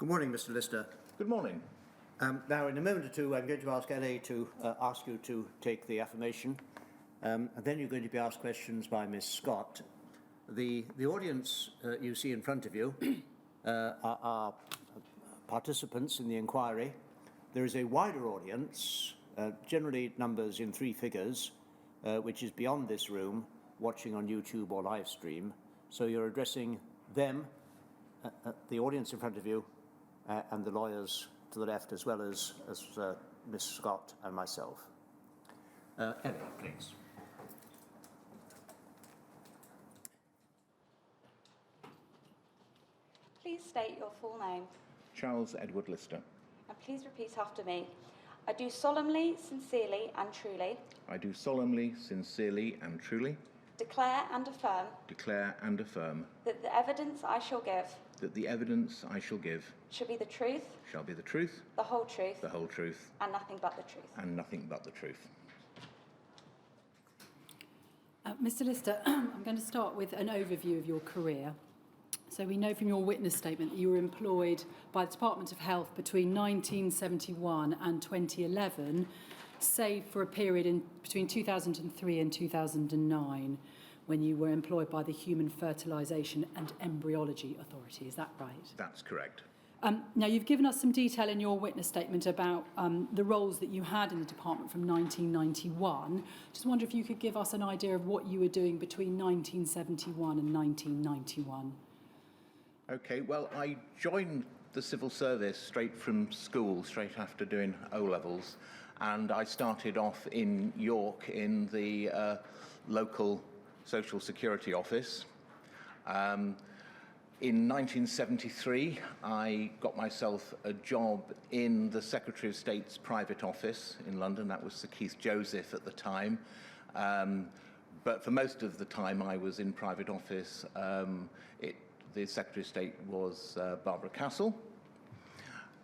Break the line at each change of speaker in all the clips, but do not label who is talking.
Good morning, Mr. Lister.
Good morning.
Now, in a moment or two, I'm going to ask LA to ask you to take the affirmation, and then you're going to be asked questions by Ms. Scott. The audience you see in front of you are participants in the inquiry. There is a wider audience, generally numbers in 3 figures, which is beyond this room, watching on YouTube or live stream. So you're addressing them, the audience in front of you, and the lawyers to the left, as well as Ms. Scott and myself. Ellie, please.
Please state your full name.
Charles Edward Lister.
And please repeat after me. I do solemnly, sincerely and truly
I do solemnly, sincerely and truly
declare and affirm
that
the evidence I shall give shall be the truth, the whole truth, and nothing but the truth.
Mr. Lister, I'm going to start with an overview of your career. So we know from your witness statement that you were employed by the Department of Health between 1971 and 2011, save for a period between 2003 and 2009, when you were employed by the Human Fertilisation and Embryology Authority. Is that right?
That's correct.
Now, you've given us some detail in your witness statement about the roles that you had in the department from 1991. Just wonder if you could give us an idea of what you were doing between 1971 and 1991.
Okay, well, I joined the civil service straight from school, straight after doing O-levels, and I started off in York in the local Social Security office. In 1973, I got myself a job in the Secretary of State's private office in London. That was Sir Keith Joseph at the time. But for most of the time I was in private office, the Secretary of State was Barbara Castle.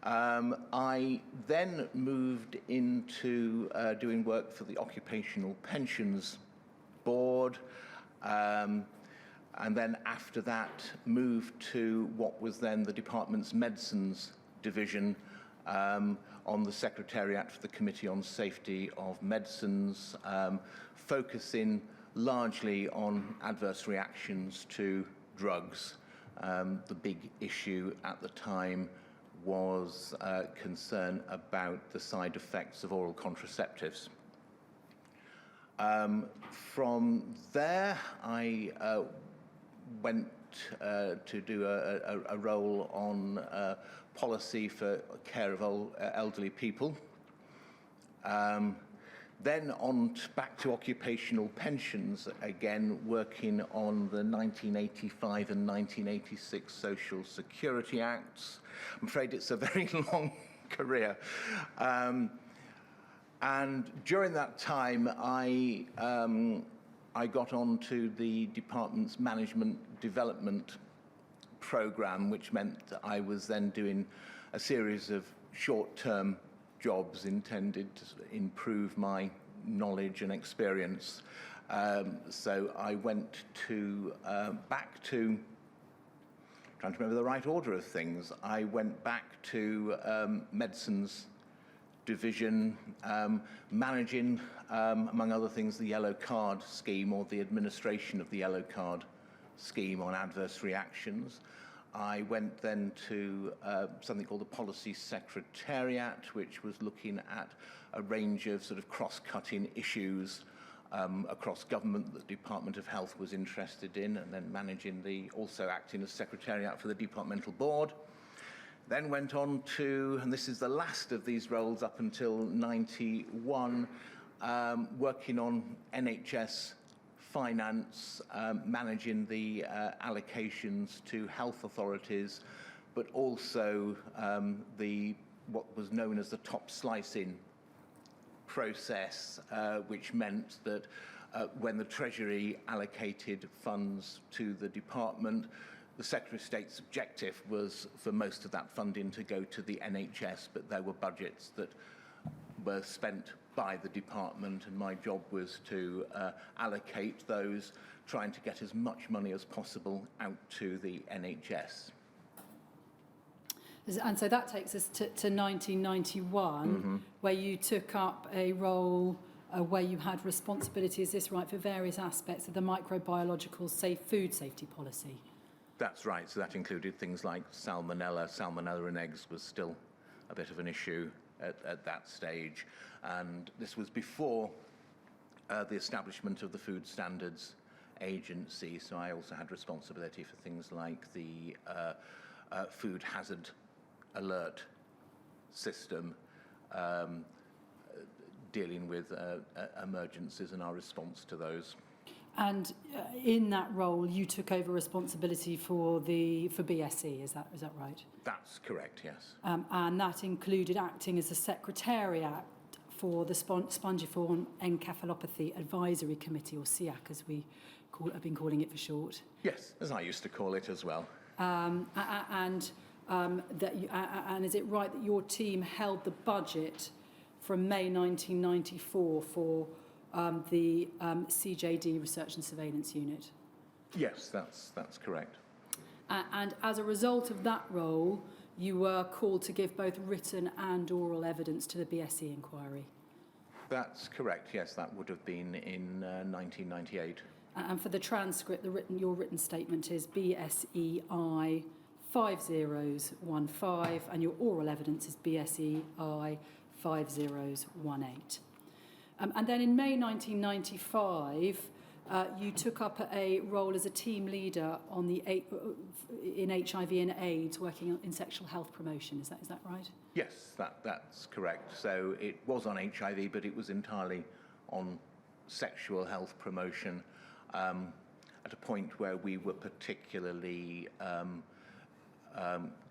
I then moved into doing work for the Occupational Pensions Board, and then after that moved to what was then the department's medicines division, on the Secretariat for the Committee on Safety of Medicines, focusing largely on adverse reactions to drugs. The big issue at the time was concern about the side effects of oral contraceptives. From there, I went to do a role on policy for care of elderly people. Then back to occupational pensions, again working on the 1985 and 1986 Social Security Acts. I'm afraid it's a very long career. And during that time, I got onto the department's management development program, which meant that I was then doing a series of short-term jobs intended to improve my knowledge and experience. So I went back to, trying to remember the right order of things, I went back to medicines division, managing, among other things, the Yellow Card scheme, or the administration of the Yellow Card scheme on adverse reactions. I went then to something called the Policy Secretariat, which was looking at a range of sort of cross-cutting issues across government that the Department of Health was interested in, and then also acting as Secretariat for the Departmental Board. Then went on to, and this is the last of these roles up until 91, working on NHS finance, managing the allocations to health authorities, but also what was known as the top slicing process, which meant that when the Treasury allocated funds to the department, the Secretary of State's objective was for most of that funding to go to the NHS, but there were budgets that were spent by the department, and my job was to allocate those, trying to get as much money as possible out to the NHS.
And so that takes us to 1991, where you took up a role where you had responsibility, is this right, for various aspects of the microbiological food safety policy?
That's right. So that included things like salmonella. Salmonella in eggs was still a bit of an issue at that stage. And this was before the establishment of the Food Standards Agency. So I also had responsibility for things like the food hazard alert system, dealing with emergencies and our response to those.
And in that role, you took over responsibility for BSE, is that right?
That's correct, yes.
And that included acting as a secretariat for the Spongiform Encephalopathy Advisory Committee, or SEAC, as we have been calling it for short.
Yes, as I used to call it as well.
And is it right that your team held the budget from May 1994 for the CJD Research and Surveillance Unit?
Yes, that's correct.
And as a result of that role, you were called to give both written and oral evidence to the BSE inquiry?
That's correct, yes. That would have been in 1998.
And for the transcript, your written statement is BSEI 5015, and your oral evidence is BSEI 5018. And then in May 1995, you took up a role as a team leader in HIV and AIDS, working in sexual health promotion. Is that right?
Yes, that's correct. So it was on HIV, but it was entirely on sexual health promotion, at a point where we were particularly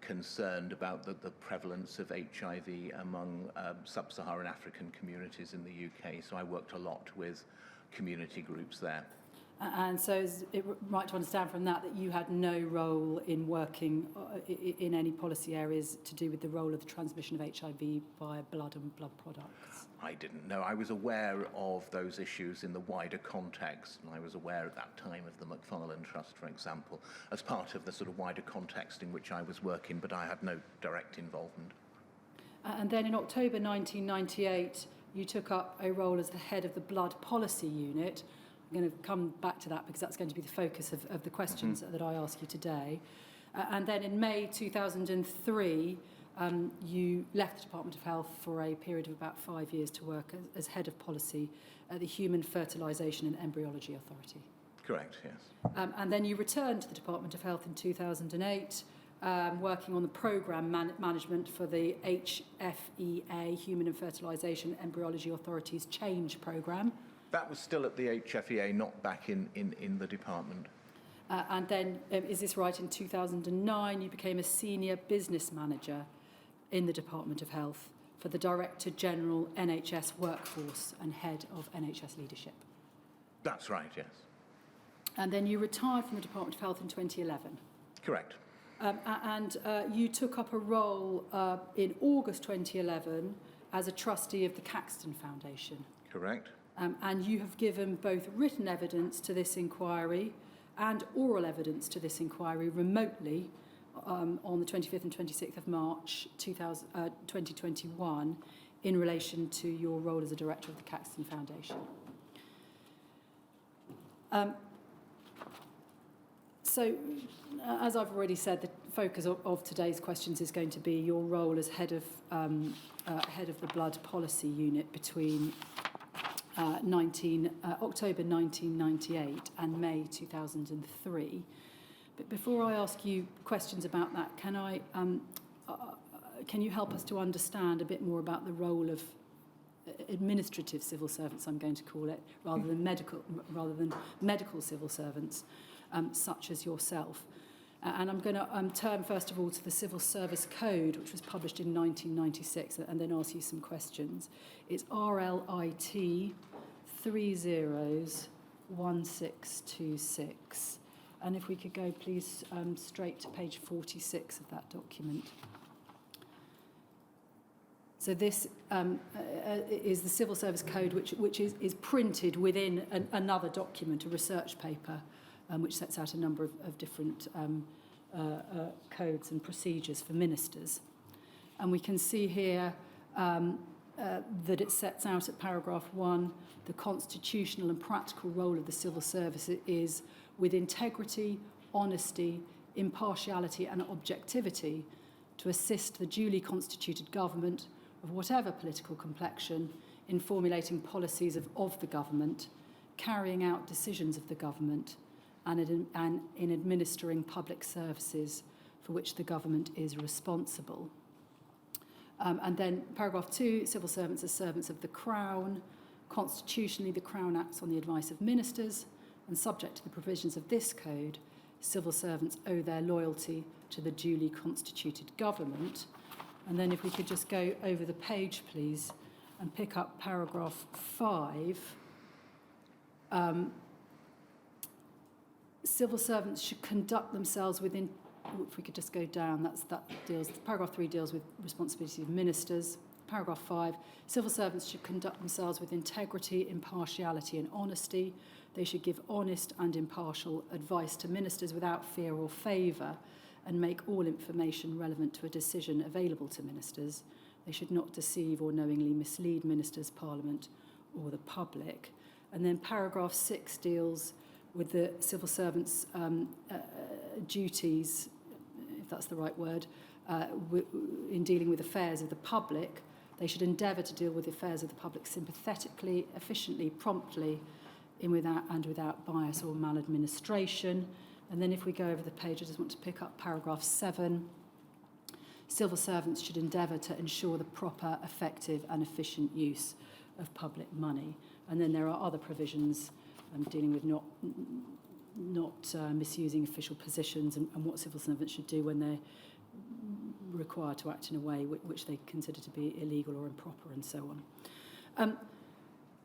concerned about the prevalence of HIV among sub-Saharan African communities in the UK. So I worked a lot with community groups there.
And so is it right to understand from that you had no role in working in any policy areas to do with the role of the transmission of HIV via blood and blood products?
I didn't know. I was aware of those issues in the wider context, and I was aware at that time of the Macfarlane Trust, for example, as part of the sort of wider context in which I was working, but I had no direct involvement.
And then in October 1998, you took up a role as the head of the Blood Policy Unit. I'm going to come back to that because that's going to be the focus of the questions that I ask you today. And then in May 2003, you left the Department of Health for a period of about 5 years to work as head of policy at the Human Fertilisation and Embryology Authority.
Correct, yes.
And then you returned to the Department of Health in 2008, working on the programme management for the HFEA, Human and Fertilisation Embryology Authority's Change Programme.
That was still at the HFEA, not back in the department.
And then, is this right, in 2009, you became a senior business manager in the Department of Health for the Director General NHS Workforce and Head of NHS Leadership.
That's right, yes.
And then you retired from the Department of Health in 2011.
Correct.
And you took up a role in August 2011 as a trustee of the Caxton Foundation.
Correct.
And you have given both written evidence to this inquiry and oral evidence to this inquiry remotely on the 25th and 26th of March 2021 in relation to your role as a director of the Caxton Foundation. So, as I've already said, the focus of today's questions is going to be your role as head of the Blood Policy Unit between October 1998 and May 2003. But before I ask you questions about that, can you help us to understand a bit more about the role of administrative civil servants, I'm going to call it, rather than medical civil servants, such as yourself? And I'm going to turn first of all to the Civil Service Code, which was published in 1996, and then ask you some questions. It's RLIT 301626. And if we could go, please, straight to page 46 of that document. So this is the Civil Service Code, which is printed within another document, a research paper, which sets out a number of different codes and procedures for ministers. And we can see here that it sets out at paragraph 1 the constitutional and practical role of the civil service is with integrity, honesty, impartiality and objectivity to assist the duly constituted government of whatever political complexion in formulating policies of the government, carrying out decisions of the government and in administering public services for which the government is responsible. And then paragraph 2, civil servants are servants of the Crown. Constitutionally, the Crown acts on the advice of ministers, and subject to the provisions of this code, civil servants owe their loyalty to the duly constituted government. And then if we could just go over the page, please, and pick up paragraph 5. Civil servants should conduct themselves within, if we could just go down, paragraph 3 deals with responsibility of ministers. Paragraph 5, civil servants should conduct themselves with integrity, impartiality and honesty. They should give honest and impartial advice to ministers without fear or favour and make all information relevant to a decision available to ministers. They should not deceive or knowingly mislead ministers, Parliament or the public. And then paragraph 6 deals with the civil servants' duties, if that's the right word, in dealing with affairs of the public. They should endeavour to deal with the affairs of the public sympathetically, efficiently, promptly, without bias or maladministration. And then if we go over the page, I just want to pick up paragraph 7. Civil servants should endeavour to ensure the proper, effective and efficient use of public money. And then there are other provisions dealing with not misusing official positions and what civil servants should do when they're required to act in a way which they consider to be illegal or improper and so on.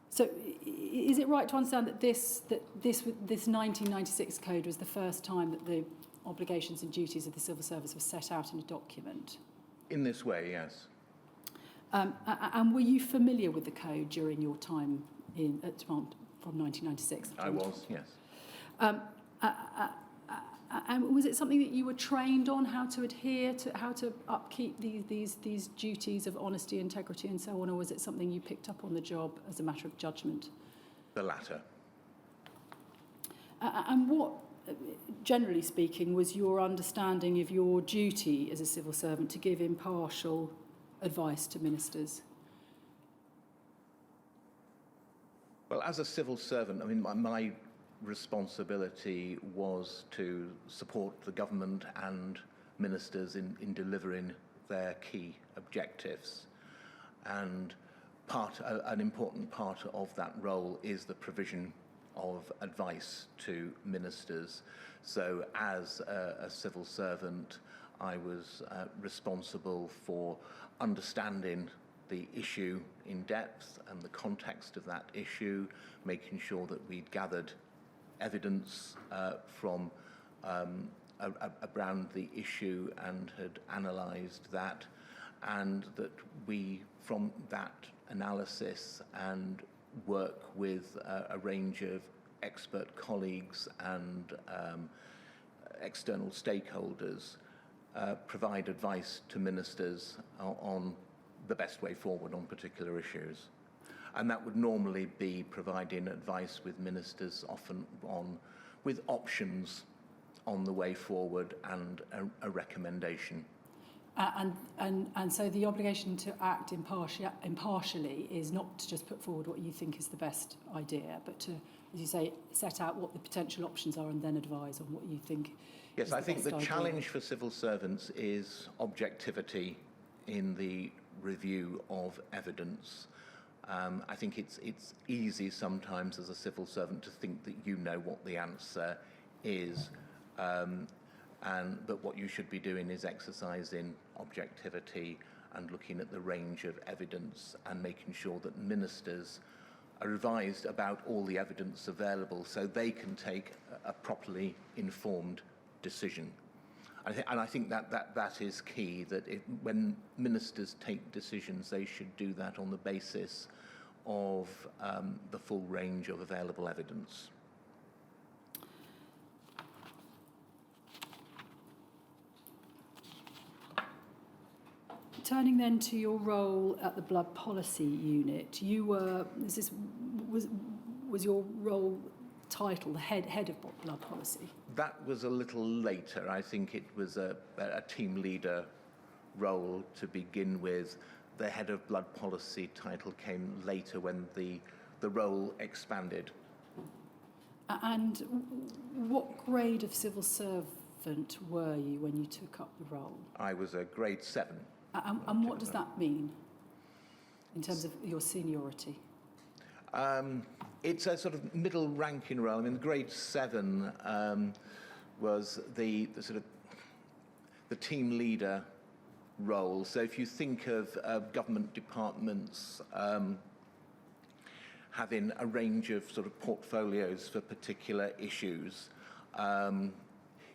So is it right to understand that this 1996 code was the first time that the obligations and duties of the civil service were set out in a document?
In this way, yes.
And were you familiar with the code during your time at Department from 1996?
I was, yes.
And was it something that you were trained on, how to adhere to, how to upkeep these duties of honesty, integrity and so on, or was it something you picked up on the job as a matter of judgment?
The latter.
And what, generally speaking, was your understanding of your duty as a civil servant to give impartial advice to ministers?
Well, as a civil servant, I mean, my responsibility was to support the government and ministers in delivering their key objectives. And an important part of that role is the provision of advice to ministers. So as a civil servant, I was responsible for understanding the issue in depth and the context of that issue, making sure that we'd gathered evidence from around the issue and had analysed that, and that we, from that analysis and work with a range of expert colleagues and external stakeholders, provide advice to ministers on the best way forward on particular issues. And that would normally be providing advice with ministers, often with options on the way forward and a recommendation.
And so the obligation to act impartially is not to just put forward what you think is the best idea, but to, as you say, set out what the potential options are and then advise on what you think.
Yes, I think the
idea.
challenge for civil servants is objectivity in the review of evidence. I think it's easy sometimes as a civil servant to think that you know what the answer is, but what you should be doing is exercising objectivity and looking at the range of evidence and making sure that ministers are advised about all the evidence available so they can take a properly informed decision. And I think that is key, that when ministers take decisions, they should do that on the basis of the full range of available evidence.
Turning then to your role at the Blood Policy Unit, you were, was your role title the head of Blood Policy?
That was a little later. I think it was a team leader role to begin with. The head of Blood Policy title came later when the role expanded.
And what grade of civil servant were you when you took up the role?
I was a grade 7.
And what does that mean in terms of your seniority?
It's a sort of middle ranking role. I mean, grade 7 was the sort of the team leader role. So if you think of government departments having a range of sort of portfolios for particular issues,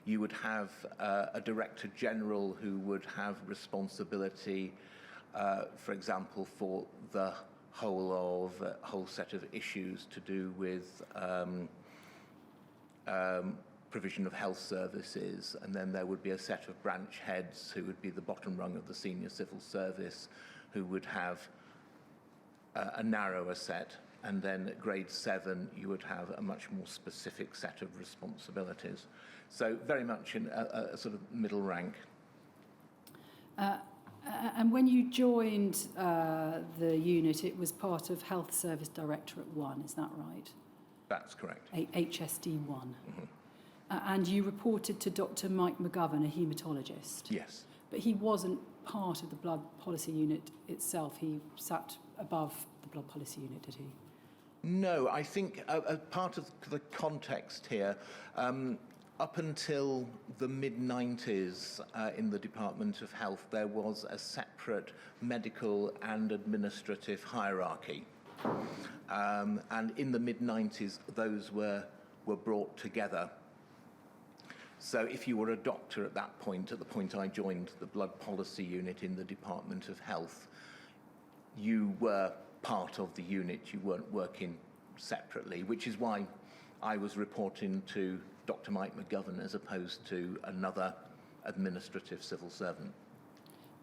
you would have a Director General who would have responsibility, for example, for the whole set of issues to do with provision of health services, and then there would be a set of branch heads who would be the bottom rung of the senior civil service, who would have a narrower set, and then at grade 7 you would have a much more specific set of responsibilities. So very much in a sort of middle rank.
And when you joined the unit, it was part of Health Service Directorate 1, is that right?
That's correct.
HSD 1. And you reported to Dr. Mike McGovern, a haematologist.
Yes.
But he wasn't part of the Blood Policy Unit itself. He sat above the Blood Policy Unit, did he?
No, I think part of the context here, up until the mid-90s in the Department of Health, there was a separate medical and administrative hierarchy. And in the mid-90s, those were brought together. So if you were a doctor at that point, at the point I joined the Blood Policy Unit in the Department of Health, you were part of the unit, you weren't working separately, which is why I was reporting to Dr. Mike McGovern as opposed to another administrative civil servant.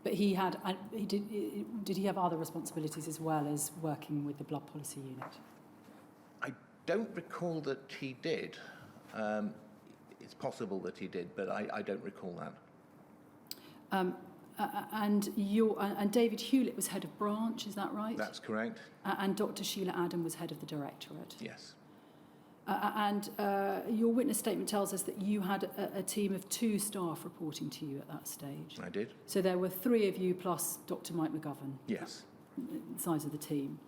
But did he have other responsibilities as well as working with the Blood Policy Unit?
I don't recall that he did. It's possible that he did, but I don't recall that. And
David Hewlett was head of branch, is that right?
That's correct.
And Dr. Sheila Adam was head of the directorate.
Yes.
And your witness statement tells us that you had a team of 2 staff reporting to you at that stage.
I did.
So there were 3 of you plus Dr. Mike McGovern.
Yes.
The size of the team.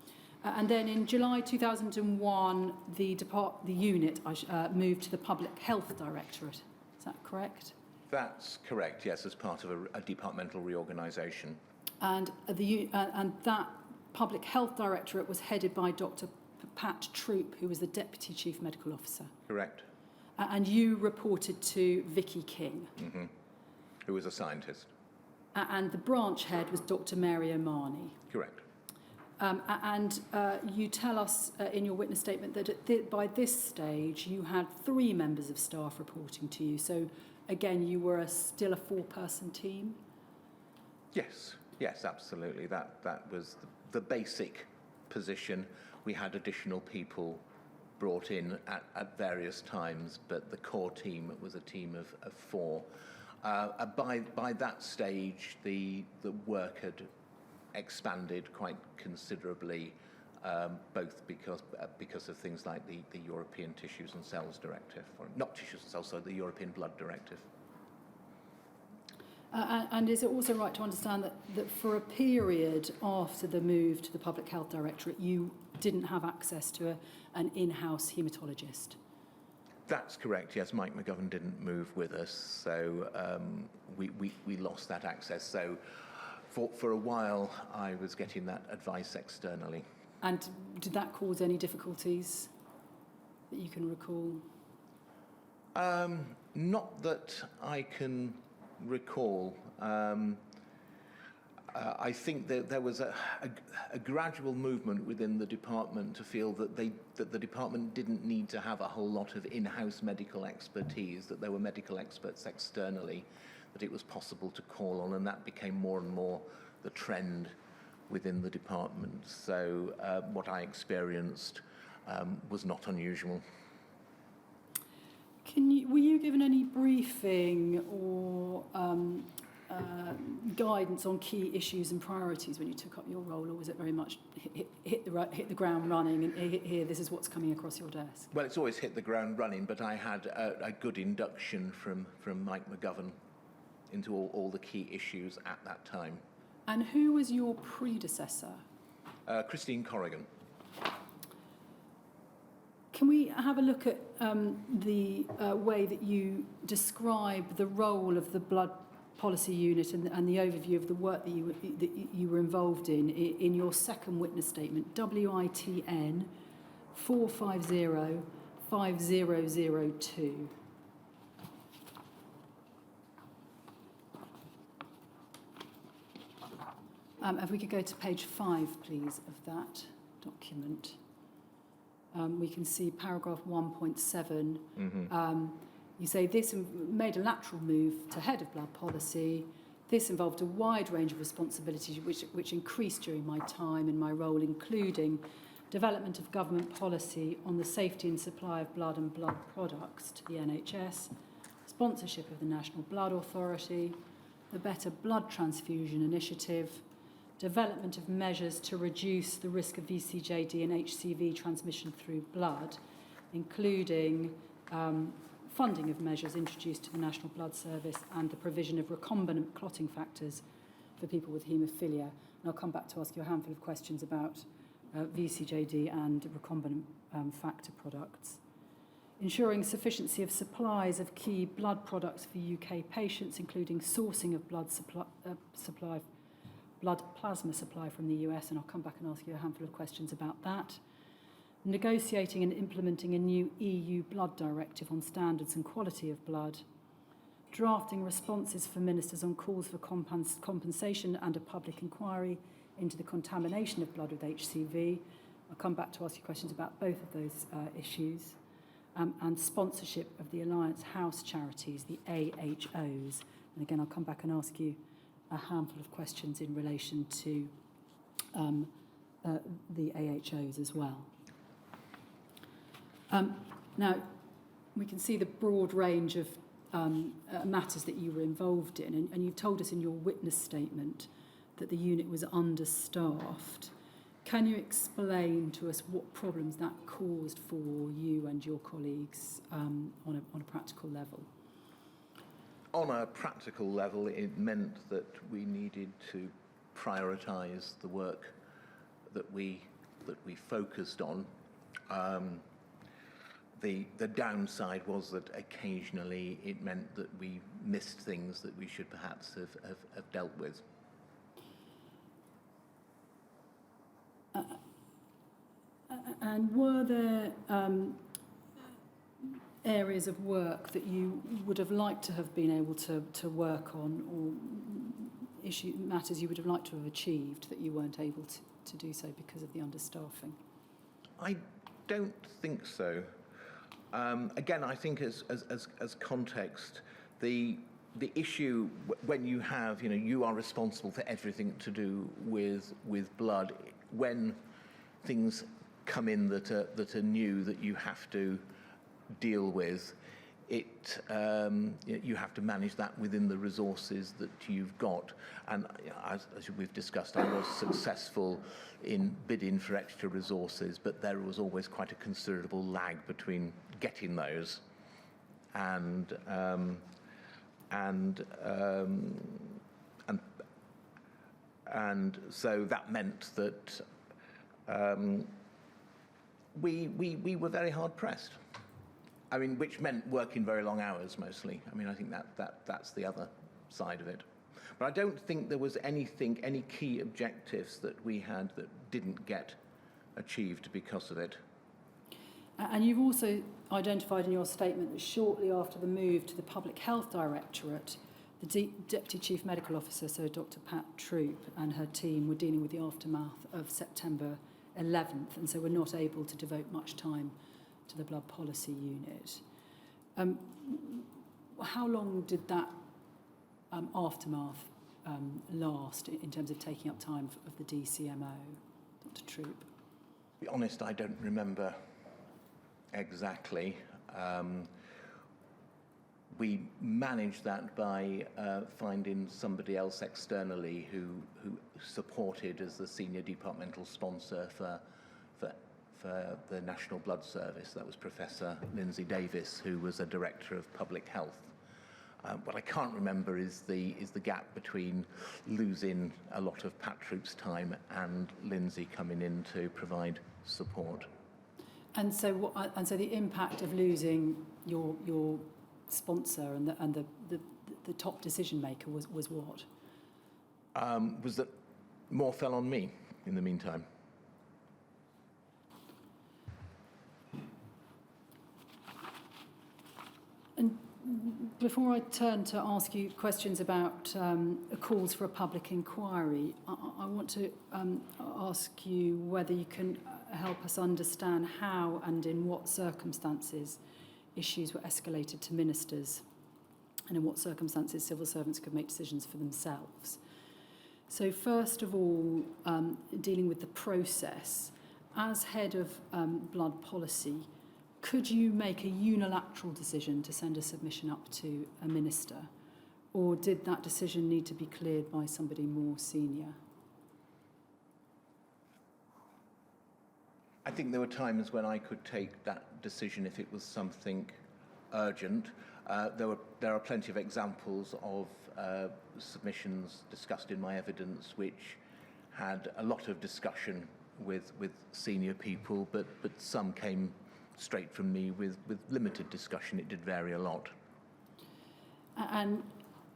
And then in July 2001, the unit moved to the Public Health Directorate. Is that correct?
That's correct, yes, as part of a departmental reorganisation.
And that Public Health Directorate was headed by Dr. Pat Troop, who was the Deputy Chief Medical Officer.
Correct.
And you reported to Vicky King.
Mm-hmm. Who was a scientist.
And the branch head was Dr. Mary O'Mahony.
Correct.
And you tell us in your witness statement that by this stage you had 3 members of staff reporting to you. So again, you were still a 4-person team?
Yes, absolutely. That was the basic position. We had additional people brought in at various times, but the core team was a team of 4. By that stage, the work had expanded quite considerably, both because of things like the European Tissues and Cells Directive, or not Tissues and Cells, so the European Blood Directive.
And is it also right to understand that for a period after the move to the Public Health Directorate, you didn't have access to an in-house haematologist?
That's correct, yes. Mike McGovern didn't move with us, so we lost that access. So for a while, I was getting that advice externally.
And did that cause any difficulties that you can recall?
Not that I can recall. I think that there was a gradual movement within the department to feel that the department didn't need to have a whole lot of in-house medical expertise, that there were medical experts externally that it was possible to call on, and that became more and more the trend within the department. So what I experienced was not unusual.
Were you given any briefing or guidance on key issues and priorities when you took up your role, or was it very much hit the ground running and here, this is what's coming across your desk?
Well, it's always hit the ground running, but I had a good induction from Mike McGovern into all the key issues at that time.
And who was your predecessor?
Christine Corrigan.
Can we have a look at the way that you describe the role of the blood policy unit and the overview of the work that you were involved in your second witness statement, WITN 4505002? If we could go to page 5, please, of that document. We can see paragraph 1.7. You say this made a lateral move to head of blood policy. This involved a wide range of responsibilities which increased during my time in my role, including development of government policy on the safety and supply of blood and blood products to the NHS, sponsorship of the National Blood Authority, the Better Blood Transfusion Initiative, development of measures to reduce the risk of VCJD and HCV transmission through blood, including funding of measures introduced to the National Blood Service and the provision of recombinant clotting factors for people with haemophilia. And I'll come back to ask you a handful of questions about VCJD and recombinant factor products. Ensuring sufficiency of supplies of key blood products for UK patients, including sourcing of blood plasma supply from the US, and I'll come back and ask you a handful of questions about that. Negotiating and implementing a new EU blood directive on standards and quality of blood. Drafting responses for ministers on calls for compensation and a public inquiry into the contamination of blood with HCV. I'll come back to ask you questions about both of those issues. And sponsorship of the Alliance House charities, the AHOs. And again, I'll come back and ask you a handful of questions in relation to the AHOs as well. Now, we can see the broad range of matters that you were involved in, and you've told us in your witness statement that the unit was understaffed. Can you explain to us what problems that caused for you and your colleagues on a practical level?
On a practical level, it meant that we needed to prioritise the work that we focused on. The downside was that occasionally it meant that we missed things that we should perhaps have dealt with.
And were there areas of work that you would have liked to have been able to work on, or matters you would have liked to have achieved that you weren't able to do so because of the understaffing?
I don't think so. Again, I think as context, the issue when you have, you are responsible for everything to do with blood. When things come in that are new that you have to deal with, you have to manage that within the resources that you've got. And as we've discussed, I was successful in bidding for extra resources, but there was always quite a considerable lag between getting those and so that meant that we were very hard pressed. I mean, which meant working very long hours mostly. I mean, I think that's the other side of it. But I don't think there was any key objectives that we had that didn't get achieved because of it.
And you've also identified in your statement that shortly after the move to the Public Health Directorate, the Deputy Chief Medical Officer, so Dr. Pat Troop, and her team were dealing with the aftermath of September 11th, and so were not able to devote much time to the blood policy unit. How long did that aftermath last in terms of taking up time of the DCMO? Dr. Troop.
To be honest, I don't remember exactly. We managed that by finding somebody else externally who supported as the senior departmental sponsor for the National Blood Service. That was Professor Lindsay Davis, who was a director of public health. What I can't remember is the gap between losing a lot of Pat Troop's time and Lindsay coming in to provide support.
And so the impact of losing your sponsor and the top decision maker was what?
Was that more fell on me in the meantime.
And before I turn to ask you questions about calls for a public inquiry, I want to ask you whether you can help us understand how and in what circumstances issues were escalated to ministers and in what circumstances civil servants could make decisions for themselves. So first of all, dealing with the process, as head of blood policy, could you make a unilateral decision to send a submission up to a minister, or did that decision need to be cleared by somebody more senior?
I think there were times when I could take that decision if it was something urgent. There are plenty of examples of submissions discussed in my evidence which had a lot of discussion with senior people, but some came straight from me with limited discussion. It did vary a lot.
And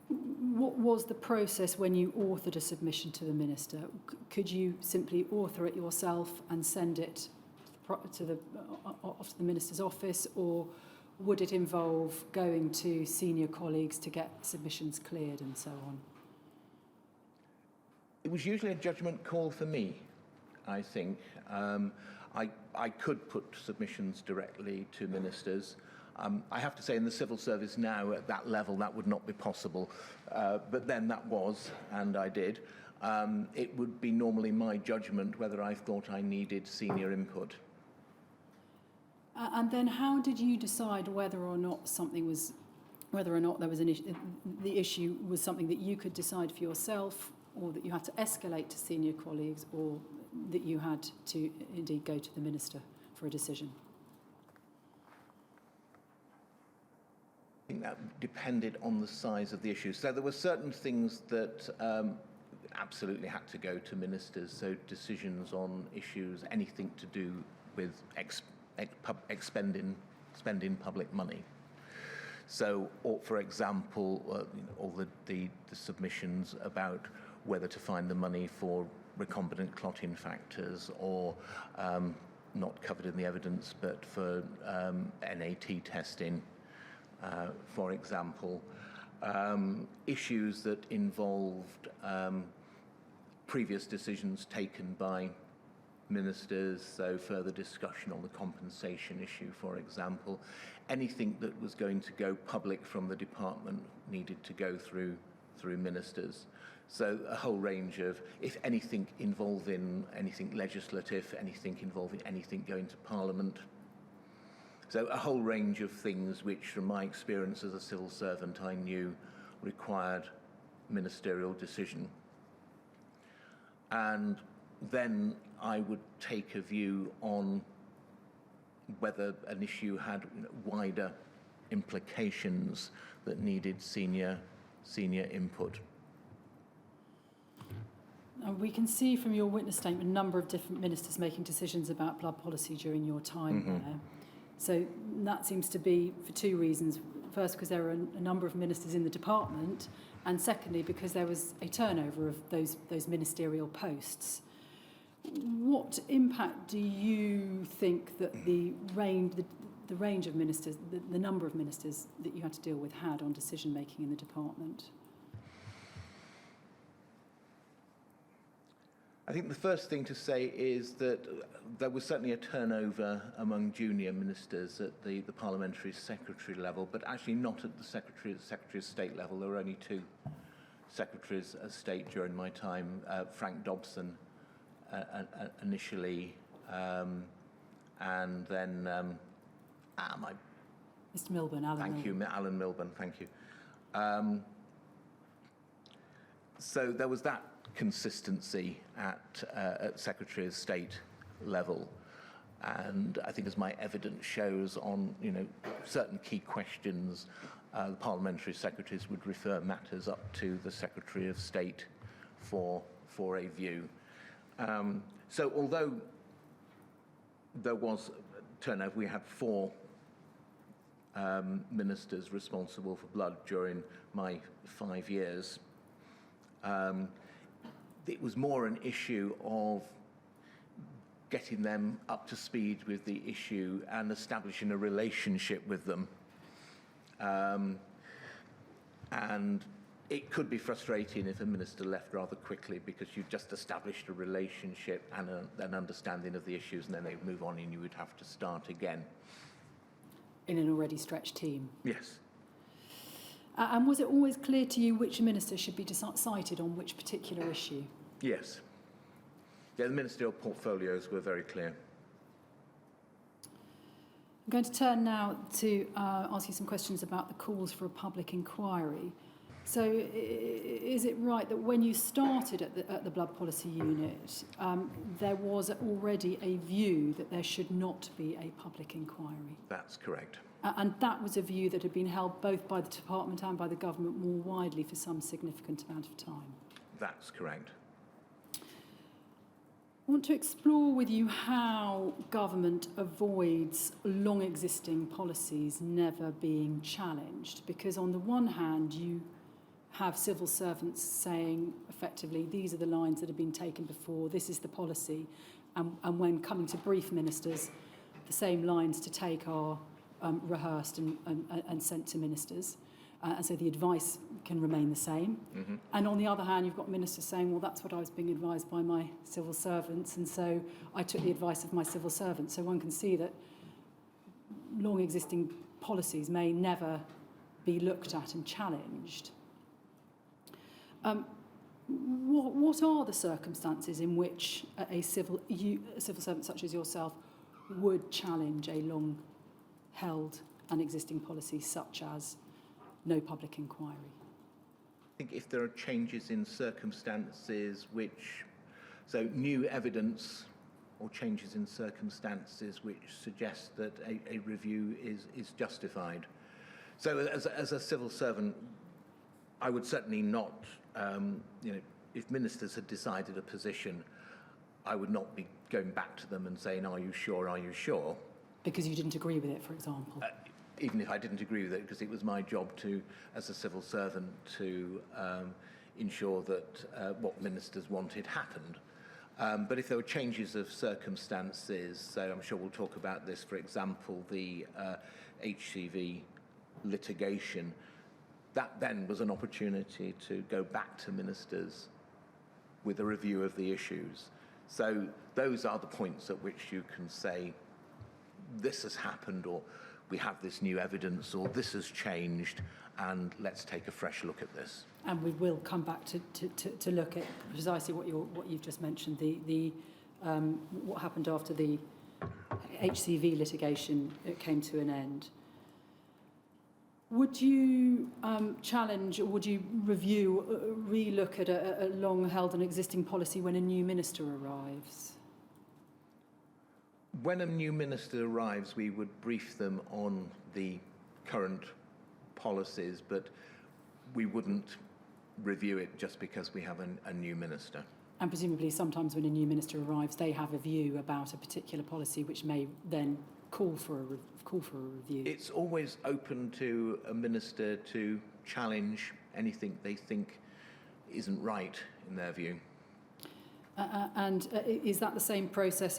what was the process when you authored a submission to the minister? Could you simply author it yourself and send it to the minister's office, or would it involve going to senior colleagues to get submissions cleared and so on?
It was usually a judgment call for me, I think. I could put submissions directly to ministers. I have to say in the civil service now at that level that would not be possible, but then that was, and I did. It would be normally my judgment whether I thought I needed senior input.
And then how did you decide whether or not there was an issue, the issue was something that you could decide for yourself, or that you had to escalate to senior colleagues, or that you had to indeed go to the minister for a decision?
I think that depended on the size of the issue. So there were certain things that absolutely had to go to ministers. So decisions on issues, anything to do with spending public money. So, or for example, all the submissions about whether to find the money for recombinant clotting factors, or not covered in the evidence, but for NAT testing, for example. Issues that involved previous decisions taken by ministers, so further discussion on the compensation issue, for example. Anything that was going to go public from the department needed to go through ministers. So a whole range of, if anything involving anything legislative, anything involving anything going to Parliament. So a whole range of things which, from my experience as a civil servant, I knew required ministerial decision. And then I would take a view on whether an issue had wider implications that needed senior input.
We can see from your witness statement a number of different ministers making decisions about blood policy during your time there. So that seems to be for two reasons. First, because there are a number of ministers in the department, and secondly, because there was a turnover of those ministerial posts. What impact do you think that the range of ministers, the number of ministers that you had to deal with had on decision making in the department?
I think the first thing to say is that there was certainly a turnover among junior ministers at the parliamentary secretary level, but actually not at the Secretary of State level. There were only two Secretaries of State during my time, Frank Dobson initially, and then
Mr. Milburn, Alan
Thank
Milburn.
you, Alan Milburn, thank you. So there was that consistency at Secretary of State level. And I think, as my evidence shows, on certain key questions, the parliamentary secretaries would refer matters up to the Secretary of State for a view. So although there was turnover, we had 4 ministers responsible for blood during my 5 years. It was more an issue of getting them up to speed with the issue and establishing a relationship with them. And it could be frustrating if a minister left rather quickly, because you've just established a relationship and an understanding of the issues, and then they move on and you would have to start again.
In an already stretched team?
Yes.
And was it always clear to you which minister should be cited on which particular issue?
Yes. Yeah, the ministerial portfolios were very clear.
I'm going to turn now to ask you some questions about the calls for a public inquiry. So is it right that when you started at the Blood Policy Unit, there was already a view that there should not be a public inquiry?
That's correct.
And that was a view that had been held both by the department and by the government more widely for some significant amount of time?
That's correct.
I want to explore with you how government avoids long-existing policies never being challenged. Because on the one hand, you have civil servants saying, effectively, these are the lines that have been taken before, this is the policy. And when coming to brief ministers, the same lines to take are rehearsed and sent to ministers. And so the advice can remain the same. Mm-hmm. And on the other hand, you've got ministers saying, well, that's what I was being advised by my civil servants, and so I took the advice of my civil servants. So one can see that long existing policies may never be looked at and challenged. What are the circumstances in which a civil servant such as yourself would challenge a long-held and existing policy such as no public inquiry?
I think if there are changes in circumstances so new evidence or changes in circumstances which suggest that a review is justified. So as a civil servant, I would certainly not, if ministers had decided a position, I would not be going back to them and saying, are you sure, are you sure?
Because you didn't agree with it, for example.
Even if I didn't agree with it, because it was my job to, as a civil servant, to ensure that what ministers wanted happened. But if there were changes of circumstances, so I'm sure we'll talk about this, for example, the HCV litigation, that then was an opportunity to go back to ministers with a review of the issues. So those are the points at which you can say, this has happened, or we have this new evidence, or this has changed, and let's take a fresh look at this. And
we will come back to look at precisely what you've just mentioned, what happened after the HCV litigation came to an end. Would you challenge, or would you review, re-look at a long-held and existing policy when a new minister arrives?
When a new minister arrives, we would brief them on the current policies, but we wouldn't review it just because we have a new minister.
And presumably sometimes when a new minister arrives, they have a view about a particular policy which may then call for a review. It's
always open to a minister to challenge anything they think isn't right in their view.
And is that the same process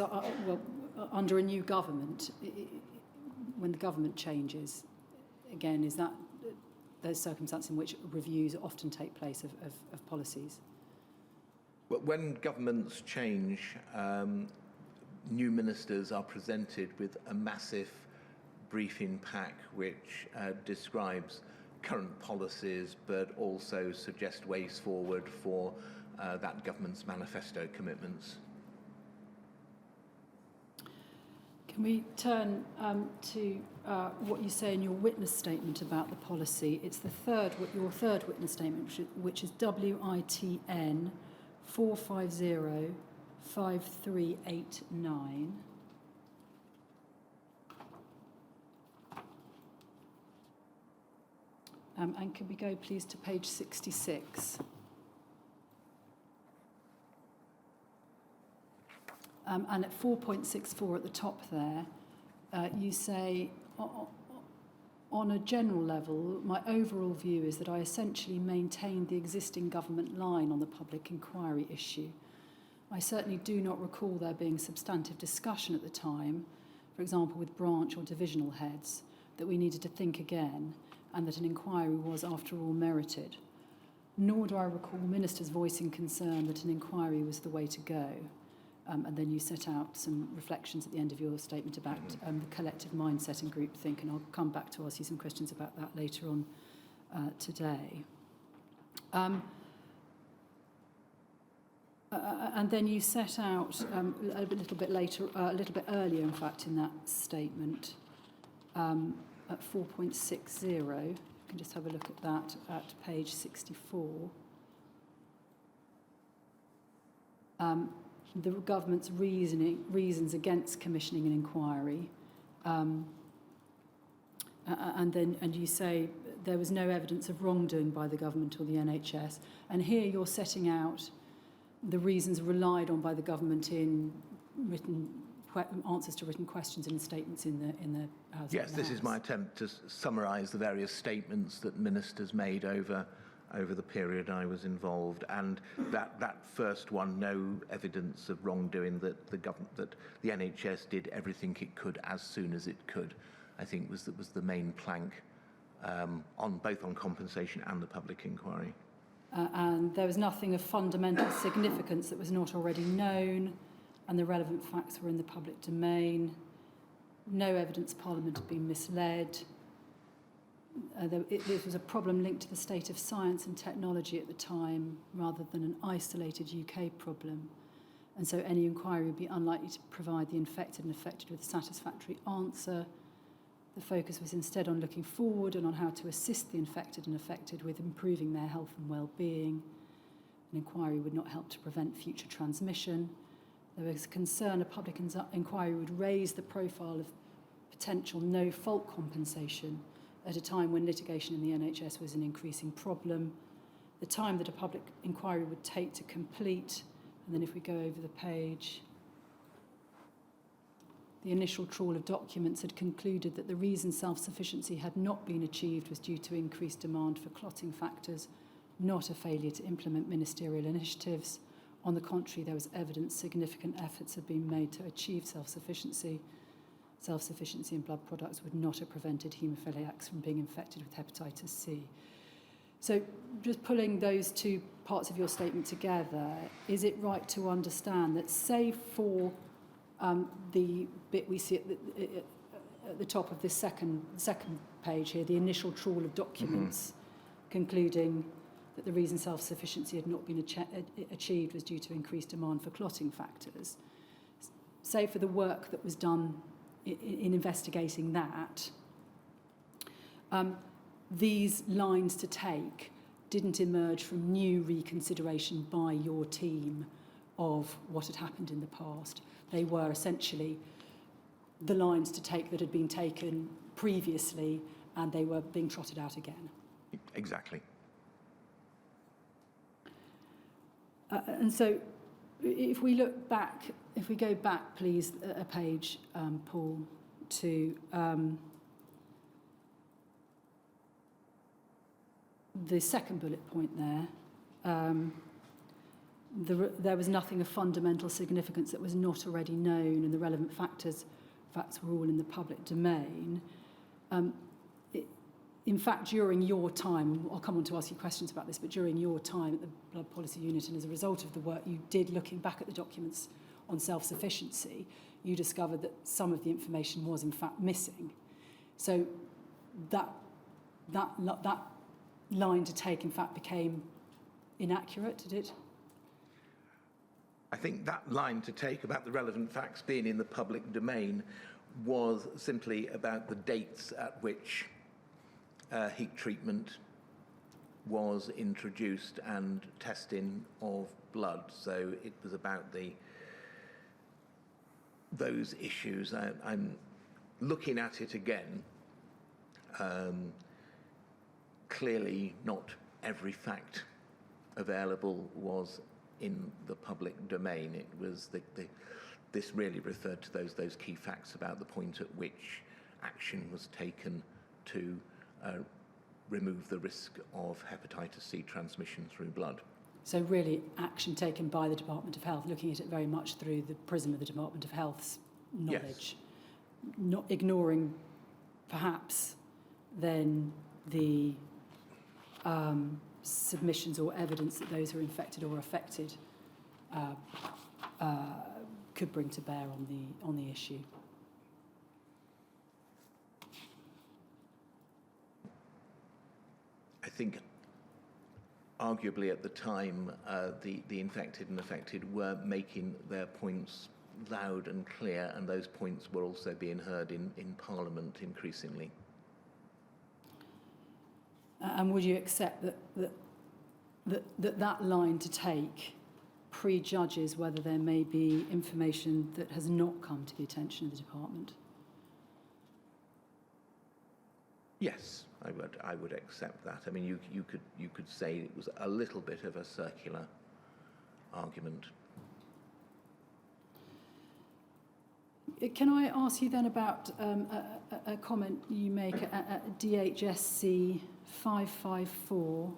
under a new government? When the government changes, again, is that those circumstances in which reviews often take place of policies?
Well, when governments change, new ministers are presented with a massive briefing pack which describes current policies, but also suggest ways forward for that government's manifesto commitments.
Can we turn to what you say in your witness statement about the policy? It's your third witness statement, which is WITN 4505389. And can we go, please, to page 66? And at 4.64 at the top there, you say, on a general level, my overall view is that I essentially maintained the existing government line on the public inquiry issue. I certainly do not recall there being substantive discussion at the time, for example, with branch or divisional heads, that we needed to think again, and that an inquiry was, after all, merited. Nor do I recall ministers voicing concern that an inquiry was the way to go. And then you set out some reflections at the end of your statement about the collective mindset and groupthink, and I'll come back to ask you some questions about that later on today. And then you set out a little bit earlier, in fact, in that statement, at 4.60. You can just have a look at that at page 64. The government's reasons against commissioning an inquiry, and you say there was no evidence of wrongdoing by the government or the NHS, and here you're setting out the reasons relied on by the government in written answers to written questions and statements in the House.
Yes, this is my attempt to summarise the various statements that ministers made over the period I was involved, and that first one, no evidence of wrongdoing, that the NHS did everything it could as soon as it could, I think was the main plank on both on compensation and the public inquiry.
And there was nothing of fundamental significance that was not already known, and the relevant facts were in the public domain. No evidence Parliament had been misled. It was a problem linked to the state of science and technology at the time, rather than an isolated UK problem. And so any inquiry would be unlikely to provide the infected and affected with a satisfactory answer. The focus was instead on looking forward and on how to assist the infected and affected with improving their health and well-being. An inquiry would not help to prevent future transmission. There was concern a public inquiry would raise the profile of potential no-fault compensation at a time when litigation in the NHS was an increasing problem. The time that a public inquiry would take to complete, and then if we go over the page, the initial trawl of documents had concluded that the reason self-sufficiency had not been achieved was due to increased demand for clotting factors, not a failure to implement ministerial initiatives. On the contrary, there was evidence significant efforts had been made to achieve self-sufficiency. Self-sufficiency in blood products would not have prevented haemophiliacs from being infected with hepatitis C. So just pulling those two parts of your statement together, is it right to understand that, save for the bit we see at the top of this second page here, the initial trawl of documents concluding that the reason self-sufficiency had not been achieved was due to increased demand for clotting factors, save for the work that was done in investigating that, these lines to take didn't emerge from new reconsideration by your team of what had happened in the past. They were essentially the lines to take that had been taken previously, and they were being trotted out again.
Exactly.
And so if we look back, if we go back, please, a page, Paul, to the second bullet point there, there was nothing of fundamental significance that was not already known, and the relevant facts were all in the public domain. In fact, during your time, I'll come on to ask you questions about this, but during your time at the Blood Policy Unit, and as a result of the work you did looking back at the documents on self-sufficiency, you discovered that some of the information was in fact missing. So that line to take, in fact, became inaccurate, did it?
I think that line to take about the relevant facts being in the public domain was simply about the dates at which heat treatment was introduced and testing of blood. So it was about those issues. I'm looking at it again. Clearly, not every fact available was in the public domain. It was this really referred to those key facts about the point at which action was taken to remove the risk of hepatitis C transmission through blood.
So really action taken by the Department of Health, looking at it very much through the prism of the Department of Health's knowledge, not ignoring perhaps then the submissions or evidence that those who are infected or affected could bring to bear on the issue.
I think arguably at the time the infected and affected were making their points loud and clear, and those points were also being heard in Parliament increasingly.
And would you accept that line to take prejudges whether there may be information that has not come to the attention of the department?
Yes, I would accept that. I mean, you could say it was a little bit of a circular argument.
Can I ask you then about a comment you make at DHSC 554-1783?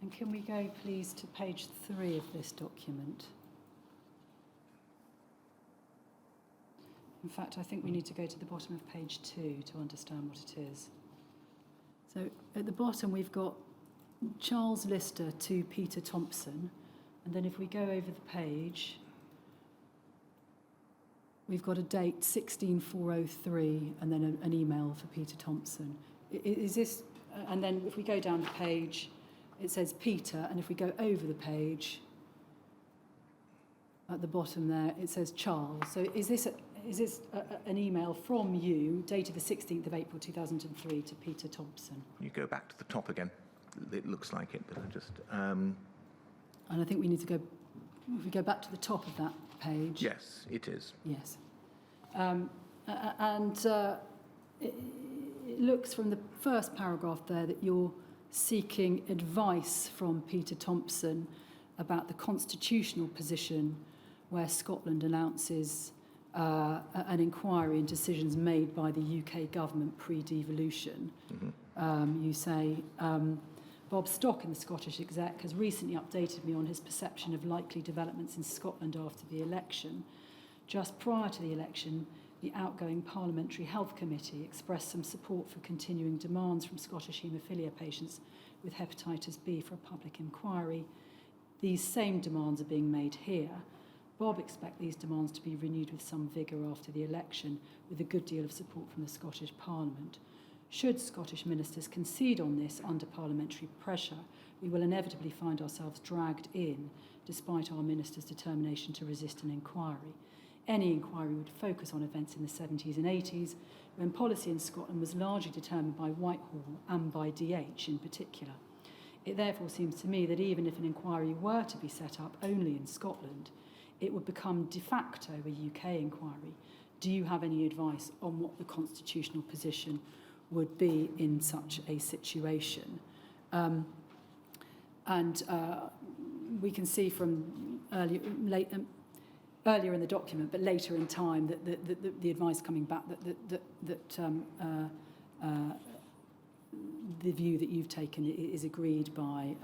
And can we go, please, to page 3 of this document? In fact, I think we need to go to the bottom of page 2 to understand what it is. So at the bottom, we've got Charles Lister to Peter Thompson. And then if we go over the page, we've got a date 16/4/03 and then an email for Peter Thompson. Is this, and then if we go down the page, it says Peter, and if we go over the page, at the bottom there, it says Charles. So is this an email from you, dated the 16th of April 2003, to Peter Thompson?
You go back to the top again. It looks like it, but I just...
And I think we need to go, if we go back to the top of that page.
Yes, it is.
Yes. It looks from the first paragraph there that you're seeking advice from Peter Thompson about the constitutional position where Scotland announces an inquiry into decisions made by the UK government pre-devolution. Mm-hmm. You say, Bob Stock in the Scottish Exec has recently updated me on his perception of likely developments in Scotland after the election. Just prior to the election, the outgoing Parliamentary Health Committee expressed some support for continuing demands from Scottish haemophilia patients with hepatitis B for a public inquiry. These same demands are being made here. Bob expects these demands to be renewed with some vigour after the election, with a good deal of support from the Scottish Parliament. Should Scottish ministers concede on this under parliamentary pressure, we will inevitably find ourselves dragged in, despite our ministers' determination to resist an inquiry. Any inquiry would focus on events in the 70s and 80s, when policy in Scotland was largely determined by Whitehall and by DH in particular. It therefore seems to me that even if an inquiry were to be set up only in Scotland, it would become de facto a UK inquiry. Do you have any advice on what the constitutional position would be in such a situation? We can see from earlier in the document, but later in time, that the advice coming back that the view that you've taken is agreed by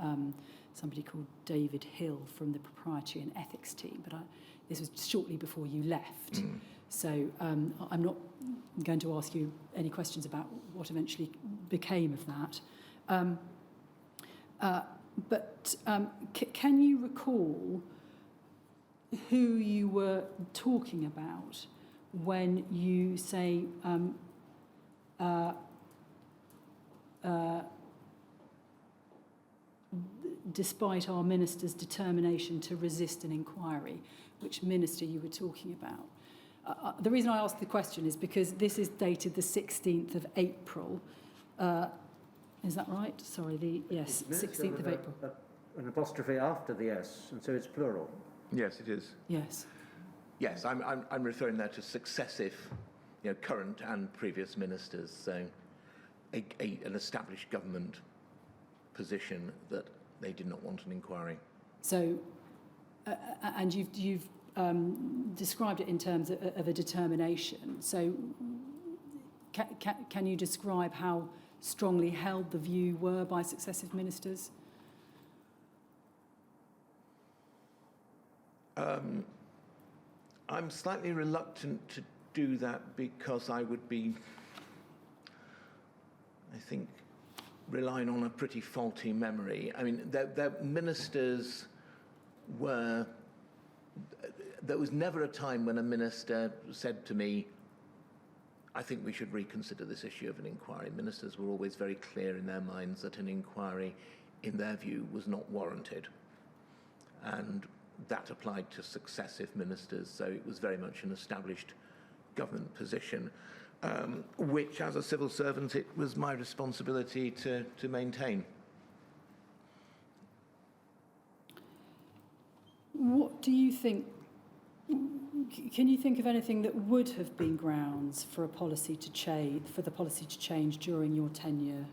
somebody called David Hill from the Propriety and Ethics team. But this was shortly before you left. Mm. So I'm not going to ask you any questions about what eventually became of that. But can you recall who you were talking about when you say despite our minister's determination to resist an inquiry, which minister you were talking about? The reason I ask the question is because this is dated the 16th of April. Is that right? Sorry, yes, 16th of April.
An apostrophe after the S, and so it's plural.
Yes, it is.
Yes.
Yes, I'm referring there to successive, current and previous ministers. So, an established government position that they did not want an inquiry.
So, and you've described it in terms of a determination. So, can you describe how strongly held the view were by successive ministers?
I'm slightly reluctant to do that because I would be, I think, relying on a pretty faulty memory. I mean, their ministers were... There was never a time when a minister said to me, I think we should reconsider this issue of an inquiry. Ministers were always very clear in their minds that an inquiry, in their view, was not warranted. And that applied to successive ministers, so it was very much an established government position, which, as a civil servant, it was my responsibility to maintain.
What do you think? Can you think of anything that would have been grounds for a policy to change, for the policy to change during your tenure?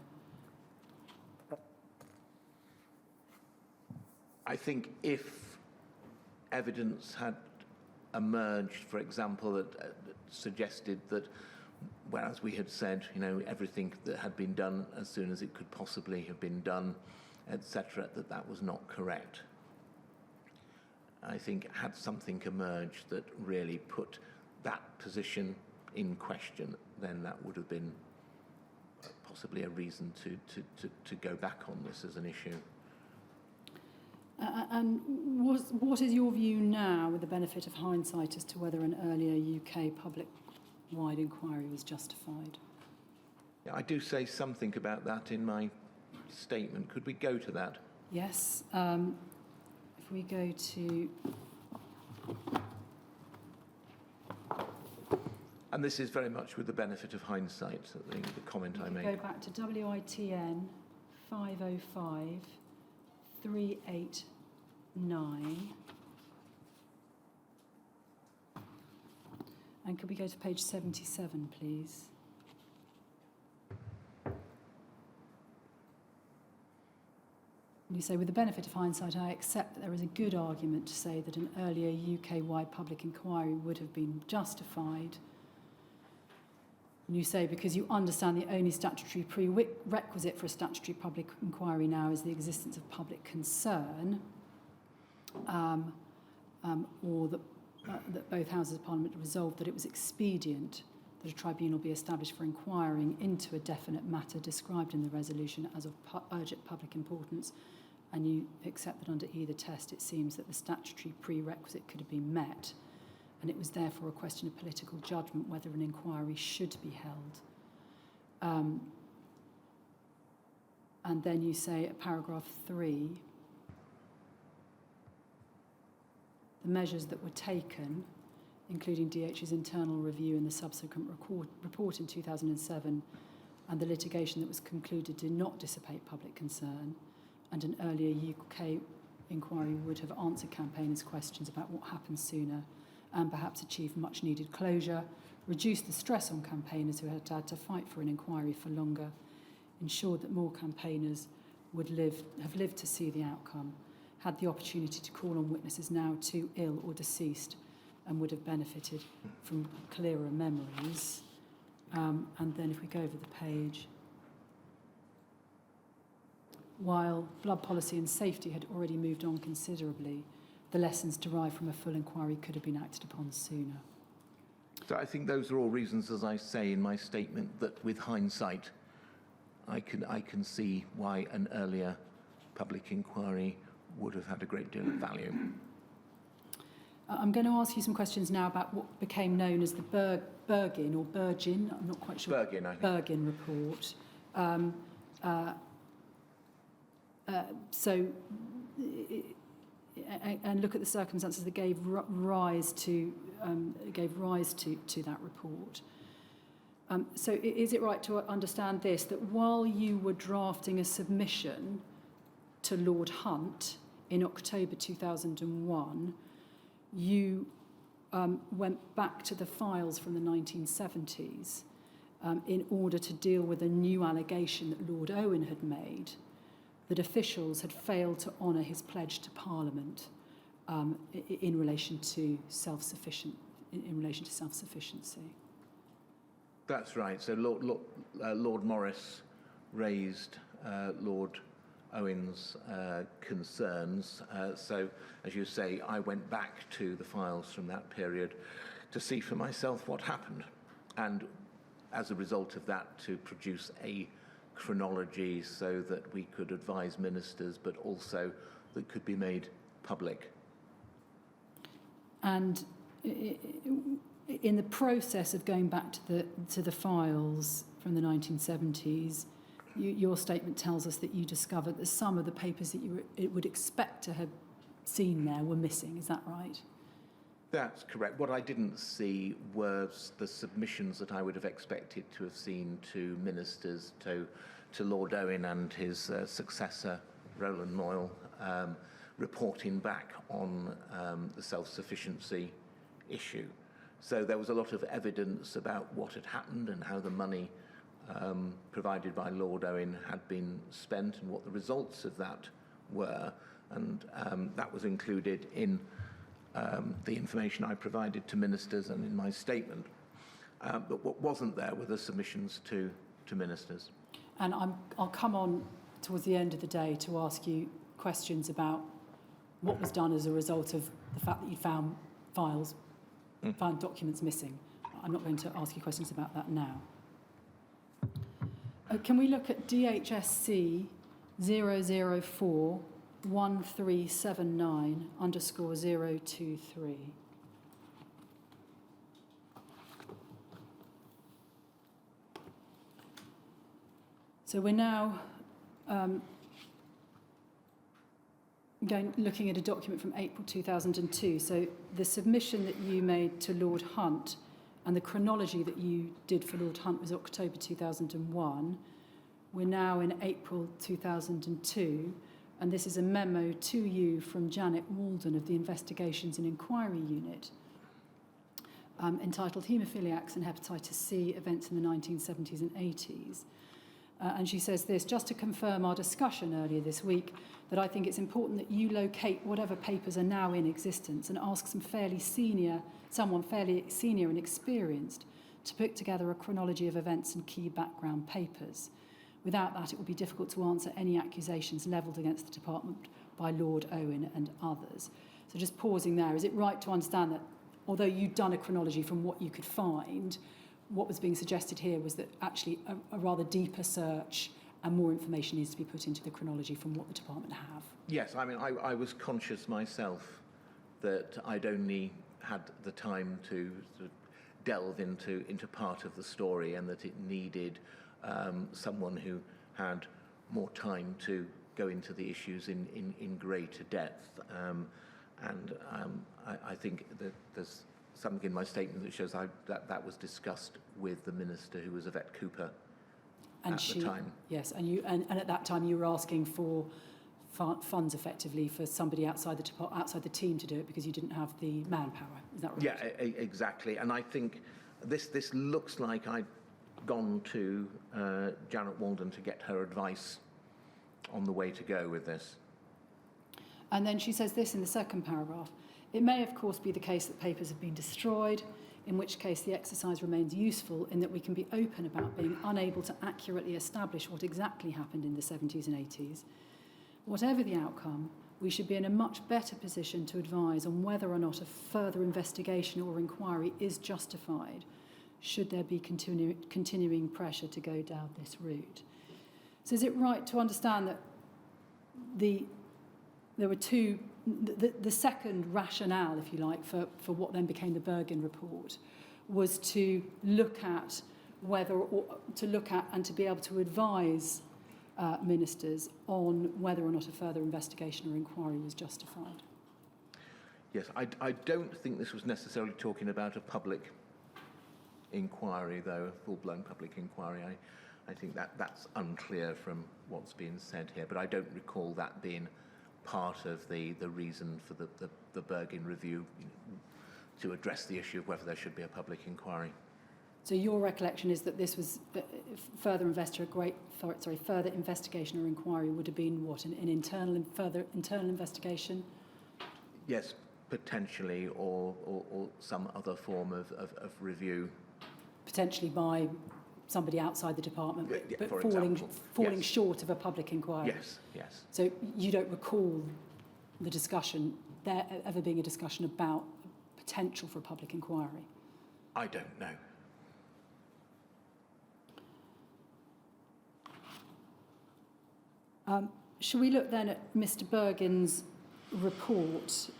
I think if evidence had emerged, for example, that suggested that, whereas we had said, everything that had been done as soon as it could possibly have been done, etc., that was not correct. I think had something emerged that really put that position in question, then that would have been possibly a reason to go back on this as an issue.
And what is your view now, with the benefit of hindsight, as to whether an earlier UK public-wide inquiry was justified?
Yeah, I do say something about that in my statement. Could we go to that?
Yes. If we go to...
And this is very much with the benefit of hindsight, the comment I made.
Go back to WITN 505 389. And could we go to page 77, please? You say, with the benefit of hindsight, I accept that there is a good argument to say that an earlier UK-wide public inquiry would have been justified. And you say, because you understand the only statutory prerequisite for a statutory public inquiry now is the existence of public concern, or that both Houses of Parliament resolved that it was expedient that a tribunal be established for inquiring into a definite matter described in the resolution as of urgent public importance, and you accept that under either test it seems that the statutory prerequisite could have been met, and it was therefore a question of political judgment whether an inquiry should be held. And then you say at paragraph 3, the measures that were taken, including DH's internal review and the subsequent report in 2007, and the litigation that was concluded, did not dissipate public concern, and an earlier UK inquiry would have answered campaigners' questions about what happened sooner, and perhaps achieved much-needed closure, reduced the stress on campaigners who had to fight for an inquiry for longer, ensured that more campaigners would have lived to see the outcome, had the opportunity to call on witnesses now too ill or deceased, and would have benefited from clearer memories. And then if we go over the page, while blood policy and safety had already moved on considerably, the lessons derived from a full inquiry could have been acted upon sooner.
So I think those are all reasons, as I say in my statement, that with hindsight, I can see why an earlier public inquiry would have had a great deal of value.
I'm going to ask you some questions now about what became known as the Bergin, I'm not quite sure.
Bergin, I think.
Bergin report. And look at the circumstances that gave rise to that report. So is it right to understand this, that while you were drafting a submission to Lord Hunt in October 2001, you went back to the files from the 1970s in order to deal with a new allegation that Lord Owen had made, that officials had failed to honour his pledge to Parliament in relation to self-sufficiency?
That's right. So Lord Morris raised Lord Owen's concerns. So, as you say, I went back to the files from that period to see for myself what happened, and as a result of that, to produce a chronology so that we could advise ministers, but also that could be made public.
And in the process of going back to the files from the 1970s, your statement tells us that you discovered that some of the papers that you would expect to have seen there were missing. Is that right?
That's correct. What I didn't see was the submissions that I would have expected to have seen to ministers, to Lord Owen and his successor, Roland Moyle, reporting back on the self-sufficiency issue. So there was a lot of evidence about what had happened and how the money provided by Lord Owen had been spent and what the results of that were. And that was included in the information I provided to ministers and in my statement. But what wasn't there were the submissions to ministers.
And I'll come on towards the end of the day to ask you questions about what was done as a result of the fact that you found files, found documents missing. I'm not going to ask you questions about that now. Can we look at DHSC 004 1379_023? So we're now looking at a document from April 2002. So the submission that you made to Lord Hunt and the chronology that you did for Lord Hunt was October 2001. We're now in April 2002, and this is a memo to you from Janet Walden of the Investigations and Inquiry Unit, entitled Haemophiliacs and Hepatitis C, Events in the 1970s and 80s. And she says this: just to confirm our discussion earlier this week, that I think it's important that you locate whatever papers are now in existence and ask someone fairly senior and experienced to put together a chronology of events and key background papers. Without that, it will be difficult to answer any accusations levelled against the department by Lord Owen and others. So just pausing there, is it right to understand that although you'd done a chronology from what you could find, what was being suggested here was that actually a rather deeper search and more information needs to be put into the chronology from what the department have?
Yes, I mean, I was conscious myself that I'd only had the time to sort of delve into part of the story, and that it needed someone who had more time to go into the issues in greater depth. I think that there's something in my statement that shows that was discussed with the minister, who was Yvette Cooper at the time. Yes,
and at that time you were asking for funds effectively for somebody outside the team to do it because you didn't have the manpower. Is that right?
Yeah, exactly. And I think this looks like I'd gone to Janet Walden to get her advice on the way to go with this.
And then she says this in the second paragraph: it may of course be the case that papers have been destroyed, in which case the exercise remains useful in that we can be open about being unable to accurately establish what exactly happened in the 70s and 80s. Whatever the outcome, we should be in a much better position to advise on whether or not a further investigation or inquiry is justified, should there be continuing pressure to go down this route. So is it right to understand that there were two. The second rationale, if you like, for what then became the Bergin report was to look at and to be able to advise ministers on whether or not a further investigation or inquiry was justified.
Yes, I don't think this was necessarily talking about a public inquiry, though, a full-blown public inquiry. I think that's unclear from what's being said here, but I don't recall that being part of the reason for the Bergin review, to address the issue of whether there should be a public inquiry.
So your recollection is that this was further investigation or inquiry would have been what, an further internal investigation?
Yes, potentially, or some other form of review.
Potentially by somebody outside the department, but falling short of a public inquiry.
Yes. So
you don't recall the discussion, there ever being a discussion about potential for a public inquiry?
I don't know.
Shall we look then at Mr. Bergin's report,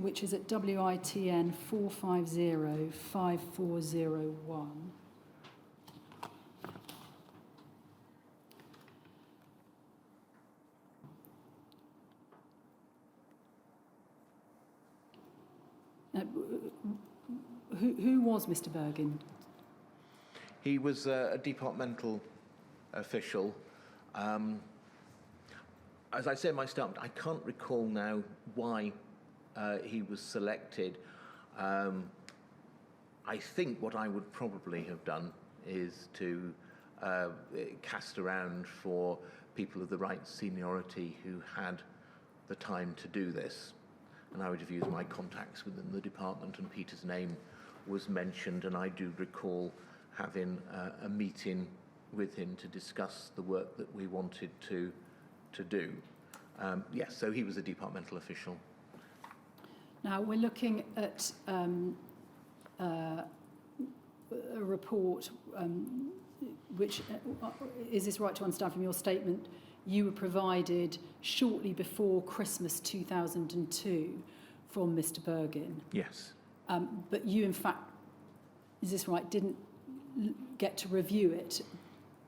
which is at WITN 4505401. Who was Mr. Bergin?
He was a departmental official. As I said in my statement, I can't recall now why he was selected. I think what I would probably have done is to cast around for people of the right seniority who had the time to do this. And I would have used my contacts within the department, and Peter's name was mentioned, and I do recall having a meeting with him to discuss the work that we wanted to do. Yes, so he was a departmental official.
Now, we're looking at a report which, is this right to understand from your statement, you were provided shortly before Christmas 2002 from Mr. Bergin?
Yes.
But you, in fact, is this right, didn't get to review it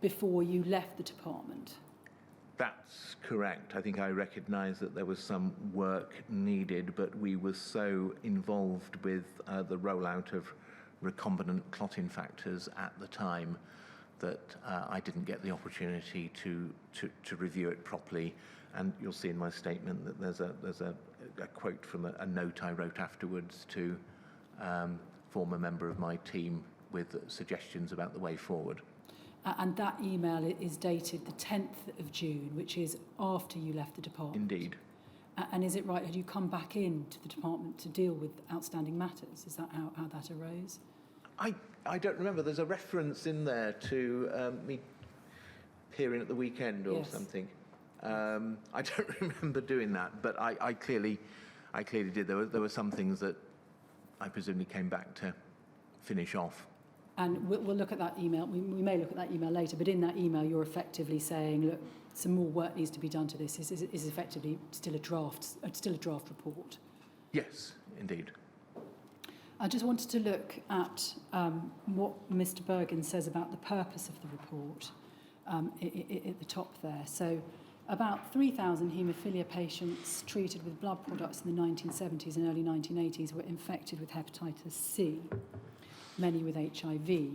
before you left the department?
That's correct. I think I recognised that there was some work needed, but we were so involved with the rollout of recombinant clotting factors at the time that I didn't get the opportunity to review it properly. And you'll see in my statement that there's a quote from a note I wrote afterwards to former member of my team with suggestions about the way forward.
And that email is dated the 10th of June, which is after you left the department.
Indeed.
And is it right, had you come back into the department to deal with outstanding matters? Is that how that arose?
I don't remember. There's a reference in there to me appearing at the weekend or something. I don't remember doing that, but I clearly did. There were some things that I presumably came back to finish off.
And we'll look at that email. We may look at that email later, but in that email, you're effectively saying, look, some more work needs to be done to this. Is effectively still a draft report. Yes, indeed. I just wanted to look at what Mr. Bergin says about the purpose of the report at the top there. So, about 3,000 haemophilia patients treated with blood products in the 1970s and early 1980s were infected with hepatitis C. Many with HIV.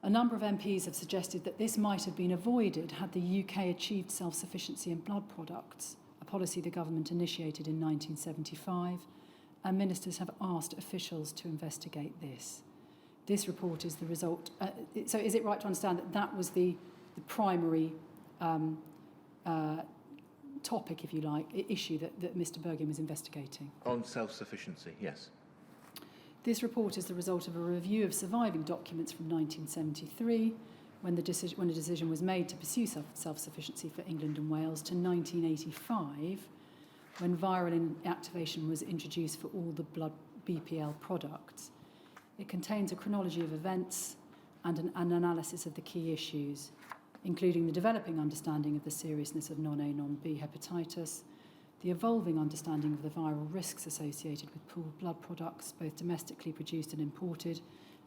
A number of MPs have suggested that this might have been avoided had the UK achieved self-sufficiency in blood products, a policy the government initiated in 1975, and ministers have asked officials to investigate this. This report is the result. So is it right to understand that that was the primary topic, if you like, issue that Mr. Bergin was investigating? On self-sufficiency, yes. This report is the result of a review of surviving documents from 1973, when a decision was made to pursue self-sufficiency for England and Wales, to 1985, when viral inactivation was introduced for all the blood BPL products. It contains a chronology of events and an analysis of the key issues. including the developing understanding of the seriousness of non-A, non-B hepatitis, the evolving understanding of the viral risks associated with pooled blood products, both domestically produced and imported,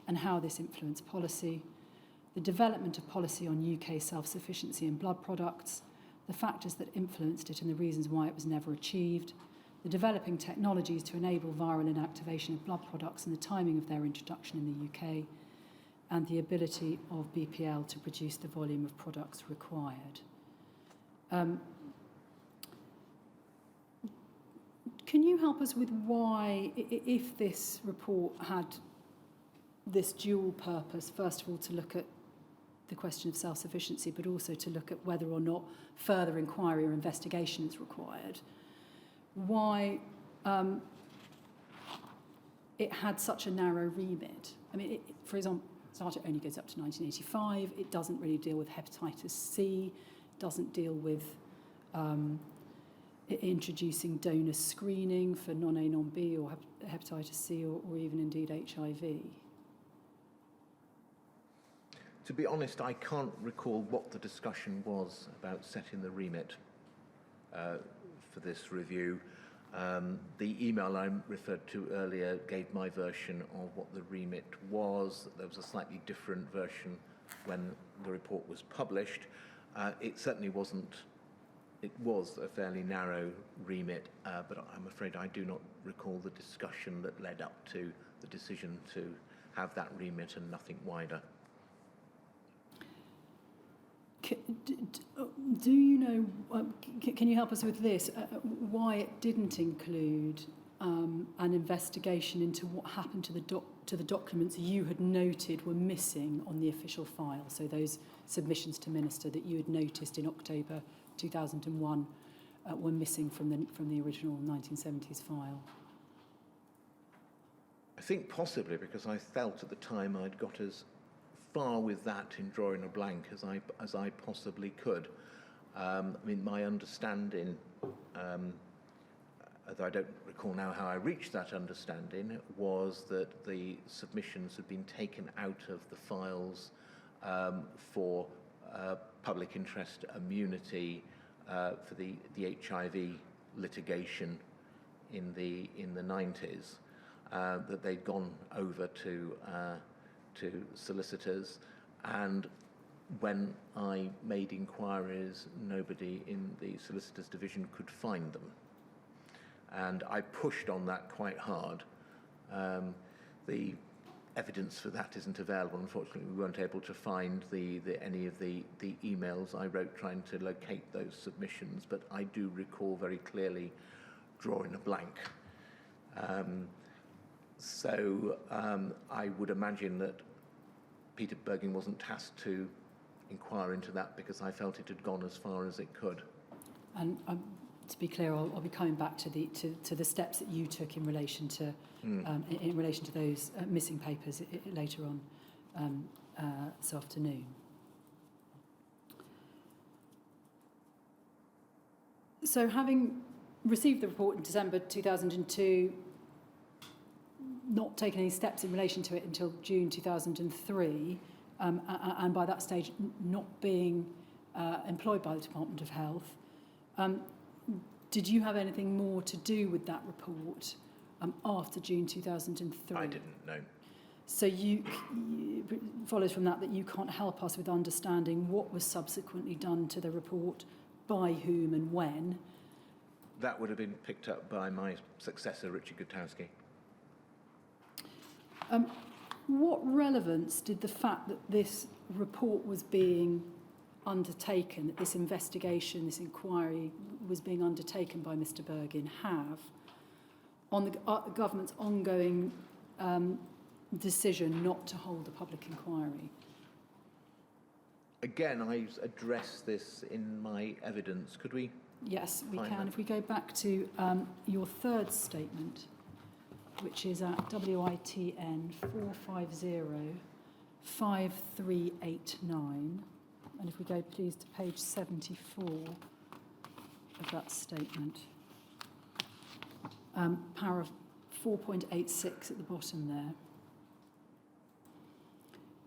and how this influenced policy, the development of policy on UK self-sufficiency in blood products, the factors that influenced it and the reasons why it was never achieved, the developing technologies to enable viral inactivation of blood products and the timing of their introduction in the UK, and the ability of BPL to produce the volume of products required. Can you help us with why, if this report had this dual purpose, first of all to look at the question of self-sufficiency, but also to look at whether or not further inquiry or investigation is required, why it had such a narrow remit? I mean, for example, it only goes up to 1985. It doesn't really deal with hepatitis C, doesn't deal with introducing donor screening for non-A, non-B or hepatitis C or even indeed HIV.
To be honest, I can't recall what the discussion was about setting the remit for this review. The email I referred to earlier gave my version of what the remit was. There was a slightly different version when the report was published. It certainly wasn't. It was a fairly narrow remit, but I'm afraid I do not recall the discussion that led up to the decision to have that remit and nothing wider.
Do you know, can you help us with this, why it didn't include an investigation into what happened to the documents you had noted were missing on the official file, so those submissions to Minister that you had noticed in October 2001 were missing from the original 1970s file?
I think possibly because I felt at the time I'd got as far with that in drawing a blank as I possibly could. I mean, my understanding, although I don't recall now how I reached that understanding, was that the submissions had been taken out of the files for public interest immunity for the HIV litigation in the 90s, that they'd gone over to solicitors, and when I made inquiries, nobody in the solicitors division could find them. And I pushed on that quite hard. The evidence for that isn't available. Unfortunately, we weren't able to find any of the emails I wrote trying to locate those submissions, but I do recall very clearly drawing a blank. So I would imagine that Peter Bergin wasn't tasked to inquire into that because I felt it had gone as far as it could. And
to be clear, I'll be coming back to the steps that you took in relation to those missing papers later on this afternoon. So, having received the report in December 2002, not taken any steps in relation to it until June 2003, and by that stage not being employed by the Department of Health, did you have anything more to do with that report after June 2003?
I didn't, no.
So follows from that you can't help us with understanding what was subsequently done to the report, by whom and when?
That would have been picked up by my successor, Richard Gutowski.
What relevance did the fact that this report was being undertaken, that this investigation, this inquiry was being undertaken by Mr. Bergin have on the government's ongoing decision not to hold a public inquiry?
Again, I addressed this in my evidence. Could we?
Yes, we can. If we go back to your third statement, which is at WITN 4505389. And if we go, please, to page 74 of that statement, paragraph 4.86 at the bottom there.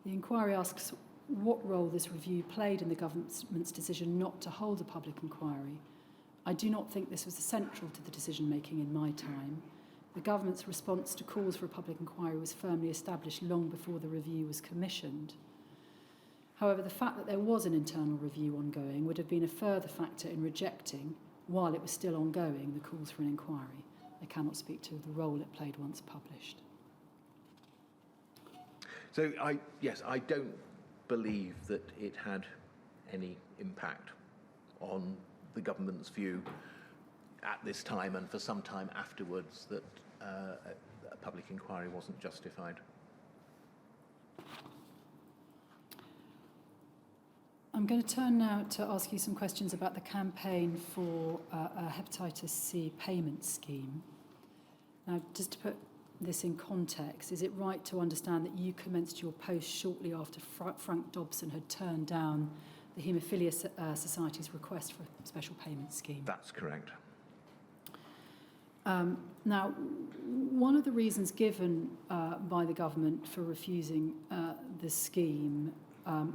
The inquiry asks what role this review played in the government's decision not to hold a public inquiry. I do not think this was central to the decision-making in my time. The government's response to calls for a public inquiry was firmly established long before the review was commissioned. However, the fact that there was an internal review ongoing would have been a further factor in rejecting, while it was still ongoing, the calls for an inquiry. I cannot speak to the role it played once published.
So, I don't believe that it had any impact on the government's view at this time and for some time afterwards that a public inquiry wasn't justified.
I'm going to turn now to ask you some questions about the campaign for a Hepatitis C payment scheme. Now, just to put this in context, is it right to understand that you commenced your post shortly after Frank Dobson had turned down the Haemophilia Society's request for a special payment scheme?
That's correct.
Now, one of the reasons given by the government for refusing the scheme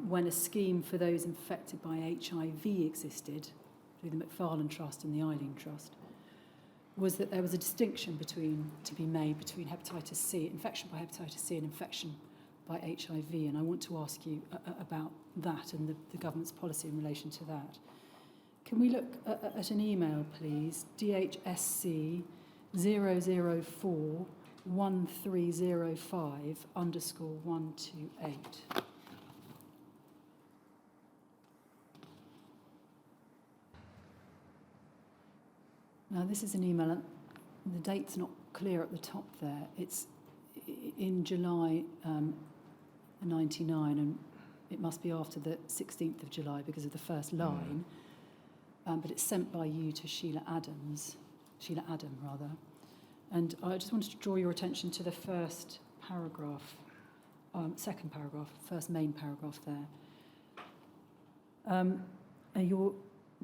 when a scheme for those infected by HIV existed through the Macfarlane Trust and the Eileen Trust was that there was a distinction to be made between hepatitis C, infection by hepatitis C, and infection by HIV. And I want to ask you about that and the government's policy in relation to that. Can we look at an email, please? DHSC 004 1305 _128. Now, this is an email, and the date's not clear at the top there. It's in July 99, and it must be after the 16th of July because of the first line. But it's sent by you to Sheila Adam, rather. And I just wanted to draw your attention to the first paragraph, second paragraph, first main paragraph there. And you're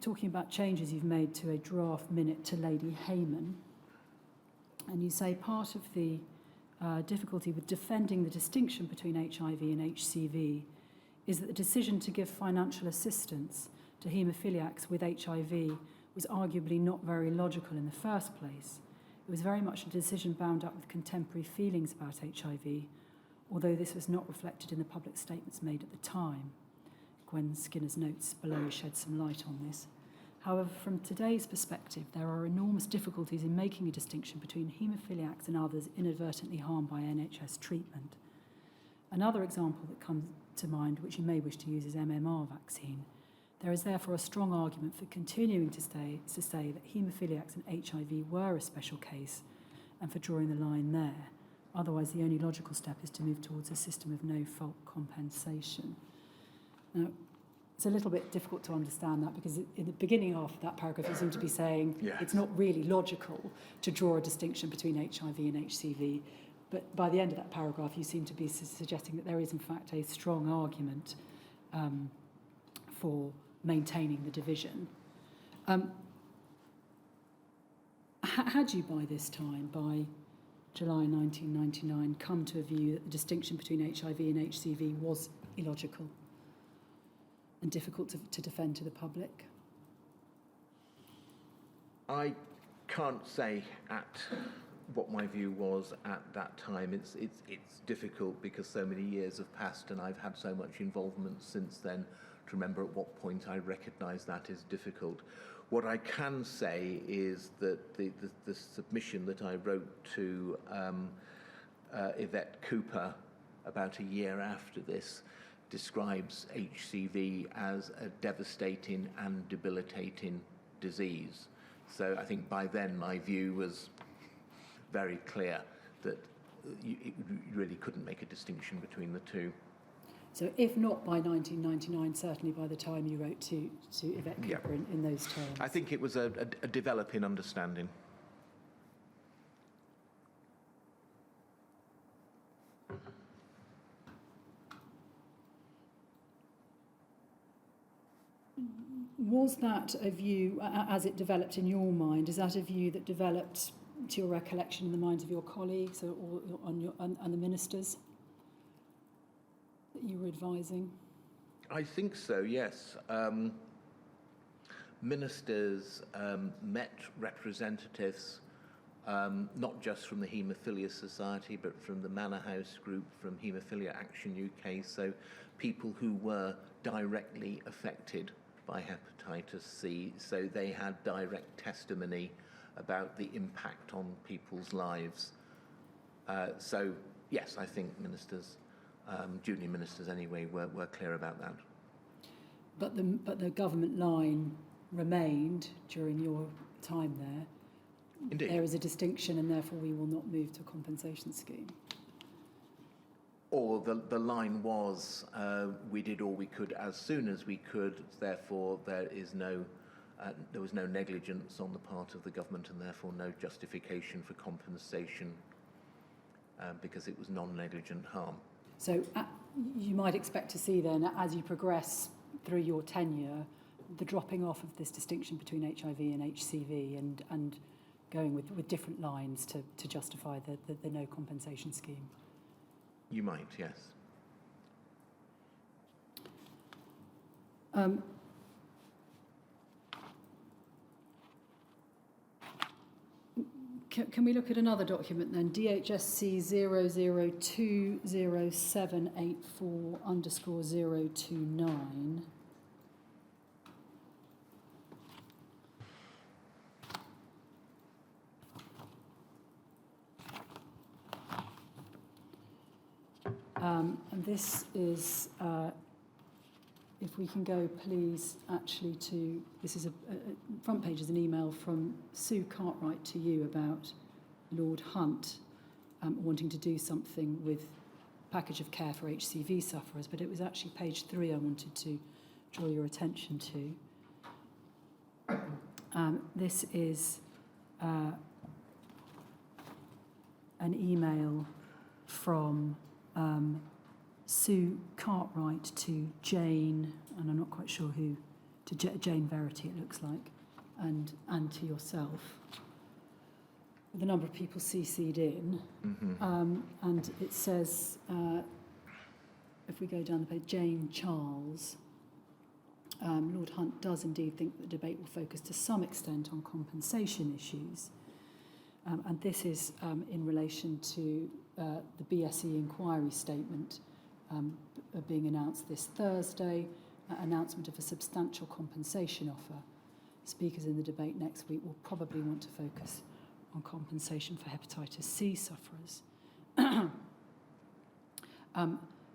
talking about changes you've made to a draft minute to Lady Hayman. And you say part of the difficulty with defending the distinction between HIV and HCV is that the decision to give financial assistance to haemophiliacs with HIV was arguably not very logical in the first place. It was very much a decision bound up with contemporary feelings about HIV, although this was not reflected in the public statements made at the time. Gwen Skinner's notes below shed some light on this. However, from today's perspective, there are enormous difficulties in making a distinction between haemophiliacs and others inadvertently harmed by NHS treatment. Another example that comes to mind, which you may wish to use, is MMR vaccine. There is therefore a strong argument for continuing to say that haemophiliacs and HIV were a special case and for drawing the line there. Otherwise, the only logical step is to move towards a system of no-fault compensation. Now, it's a little bit difficult to understand that because in the beginning of that paragraph you seem to be saying it's not really logical to draw a distinction between HIV and HCV, but by the end of that paragraph you seem to be suggesting that there is in fact a strong argument for maintaining the division. Had you by this time, by July 1999, come to a view that the distinction between HIV and HCV was illogical and difficult to defend to the public?
I can't say at what my view was at that time. It's difficult because so many years have passed and I've had so much involvement since then to remember at what point I recognise that is difficult. What I can say is that the submission that I wrote to Yvette Cooper about a year after this describes HCV as a devastating and debilitating disease. So I think by then my view was very clear that you really couldn't make a distinction between the two.
So if not by 1999, certainly by the time you wrote to Yvette Cooper in those terms.
I think it was a developing understanding.
Was that a view, as it developed in your mind, is that a view that developed to your recollection in the minds of your colleagues and the ministers that you were advising?
I think so, yes. Ministers met representatives, not just from the Haemophilia Society, but from the Manor House Group, from Haemophilia Action UK, so people who were directly affected by hepatitis C, so they had direct testimony about the impact on people's lives. So, yes, I think ministers, junior ministers anyway, were clear about that.
But the government line remained during your time there.
Indeed.
There is a distinction, and therefore we will not move to a compensation scheme.
Or the line was, we did all we could as soon as we could, therefore there was no negligence on the part of the government, and therefore no justification for compensation because it was non-negligent harm.
So you might expect to see then, as you progress through your tenure, the dropping off of this distinction between HIV and HCV, and going with different lines to justify the no compensation scheme.
You might, yes.
Can we look at another document then? DHSC 00200784_029. And this is, if we can go please actually to, this is a front page is an email from Sue Cartwright to you about Lord Hunt wanting to do something with package of care for HCV sufferers, but it was actually page 3 I wanted to draw your attention to. This is an email from Sue Cartwright to Jane, and I'm not quite sure who, to Jane Verity it looks like, and to yourself, with a number of people CC'd in. Mm-hmm. And it says, if we go down the page, Jane Charles, Lord Hunt does indeed think that the debate will focus to some extent on compensation issues. And this is in relation to the BSE inquiry statement being announced this Thursday, announcement of a substantial compensation offer. Speakers in the debate next week will probably want to focus on compensation for hepatitis C sufferers.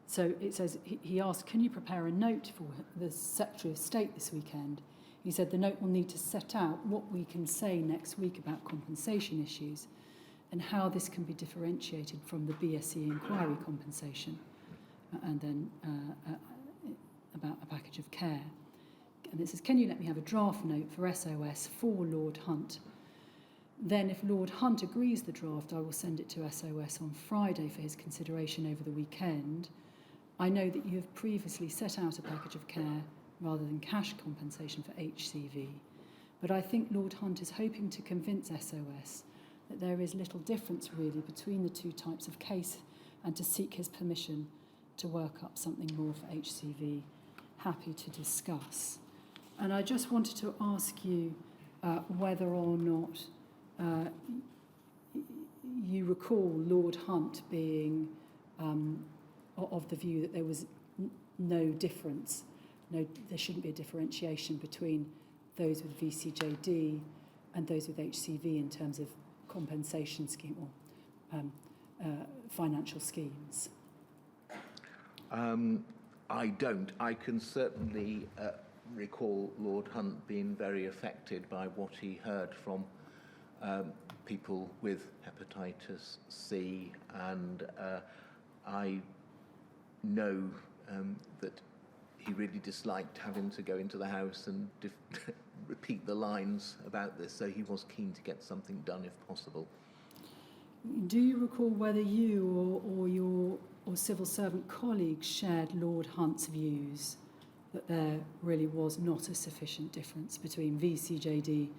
So it says, he asked, can you prepare a note for the Secretary of State this weekend? He said the note will need to set out what we can say next week about compensation issues and how this can be differentiated from the BSE inquiry compensation, and then about a package of care. And it says, can you let me have a draft note for SOS for Lord Hunt? Then if Lord Hunt agrees the draft, I will send it to SOS on Friday for his consideration over the weekend. I know that you have previously set out a package of care rather than cash compensation for HCV, but I think Lord Hunt is hoping to convince SOS that there is little difference really between the two types of case, and to seek his permission to work up something more for HCV. Happy to discuss. And I just wanted to ask you whether or not you recall Lord Hunt being of the view that there was no difference, there shouldn't be a differentiation between those with VCJD and those with HCV in terms of compensation scheme or financial schemes.
I don't. I can certainly recall Lord Hunt being very affected by what he heard from people with hepatitis C, and I know that he really disliked having to go into the house and repeat the lines about this, so he was keen to get something done if possible.
Do you recall whether you or your civil servant colleagues shared Lord Hunt's views that there really was not a sufficient difference between VCJD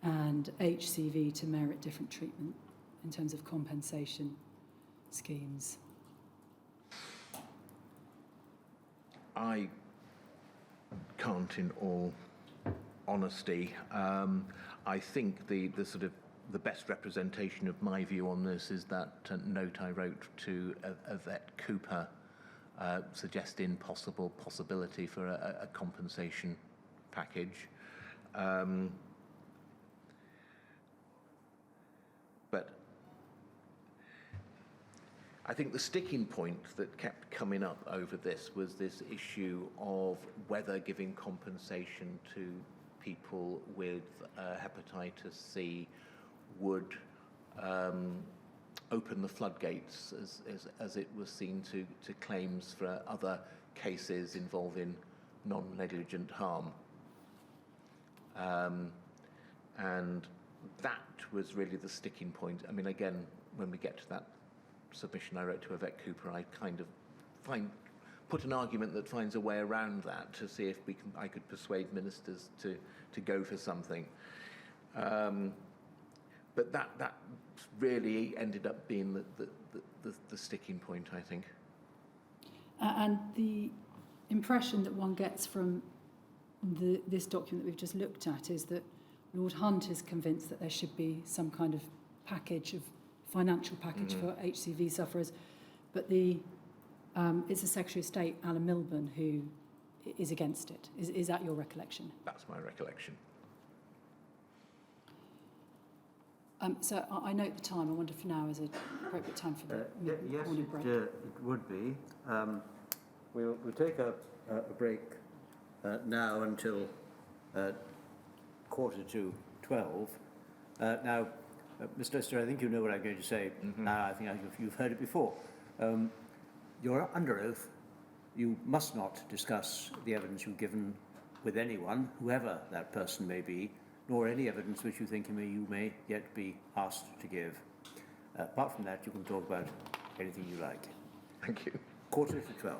and HCV to merit different treatment in terms of compensation schemes?
I can't in all honesty. I think the sort of the best representation of my view on this is that note I wrote to Yvette Cooper suggesting possibility for a compensation package. But I think the sticking point that kept coming up over this was this issue of whether giving compensation to people with hepatitis C would open the floodgates, as it was seen, to claims for other cases involving non-negligent harm. And that was really the sticking point. I mean, again, when we get to that submission I wrote to Yvette Cooper, I kind of put an argument that finds a way around that to see if I could persuade ministers to go for something. But that really ended up being the sticking point, I think.
And the impression that one gets from this document that we've just looked at is that Lord Hunt is convinced that there should be some kind of financial package for HCV sufferers, but it's the Secretary of State, Alan Milburn, who is against it. Is that your recollection?
That's my recollection.
So I note the time. I wonder if now is an appropriate time for the morning break.
Yes, it would be. We'll take a break now until 11:45. Now, Mr. Lister, I think you know what I'm going to say. Now, I think you've heard it before. You're under oath. You must not discuss the evidence you've given with anyone, whoever that person may be, nor any evidence which you think you may yet be asked to give. Apart from that, you can talk about anything you like.
Thank you.
11:45.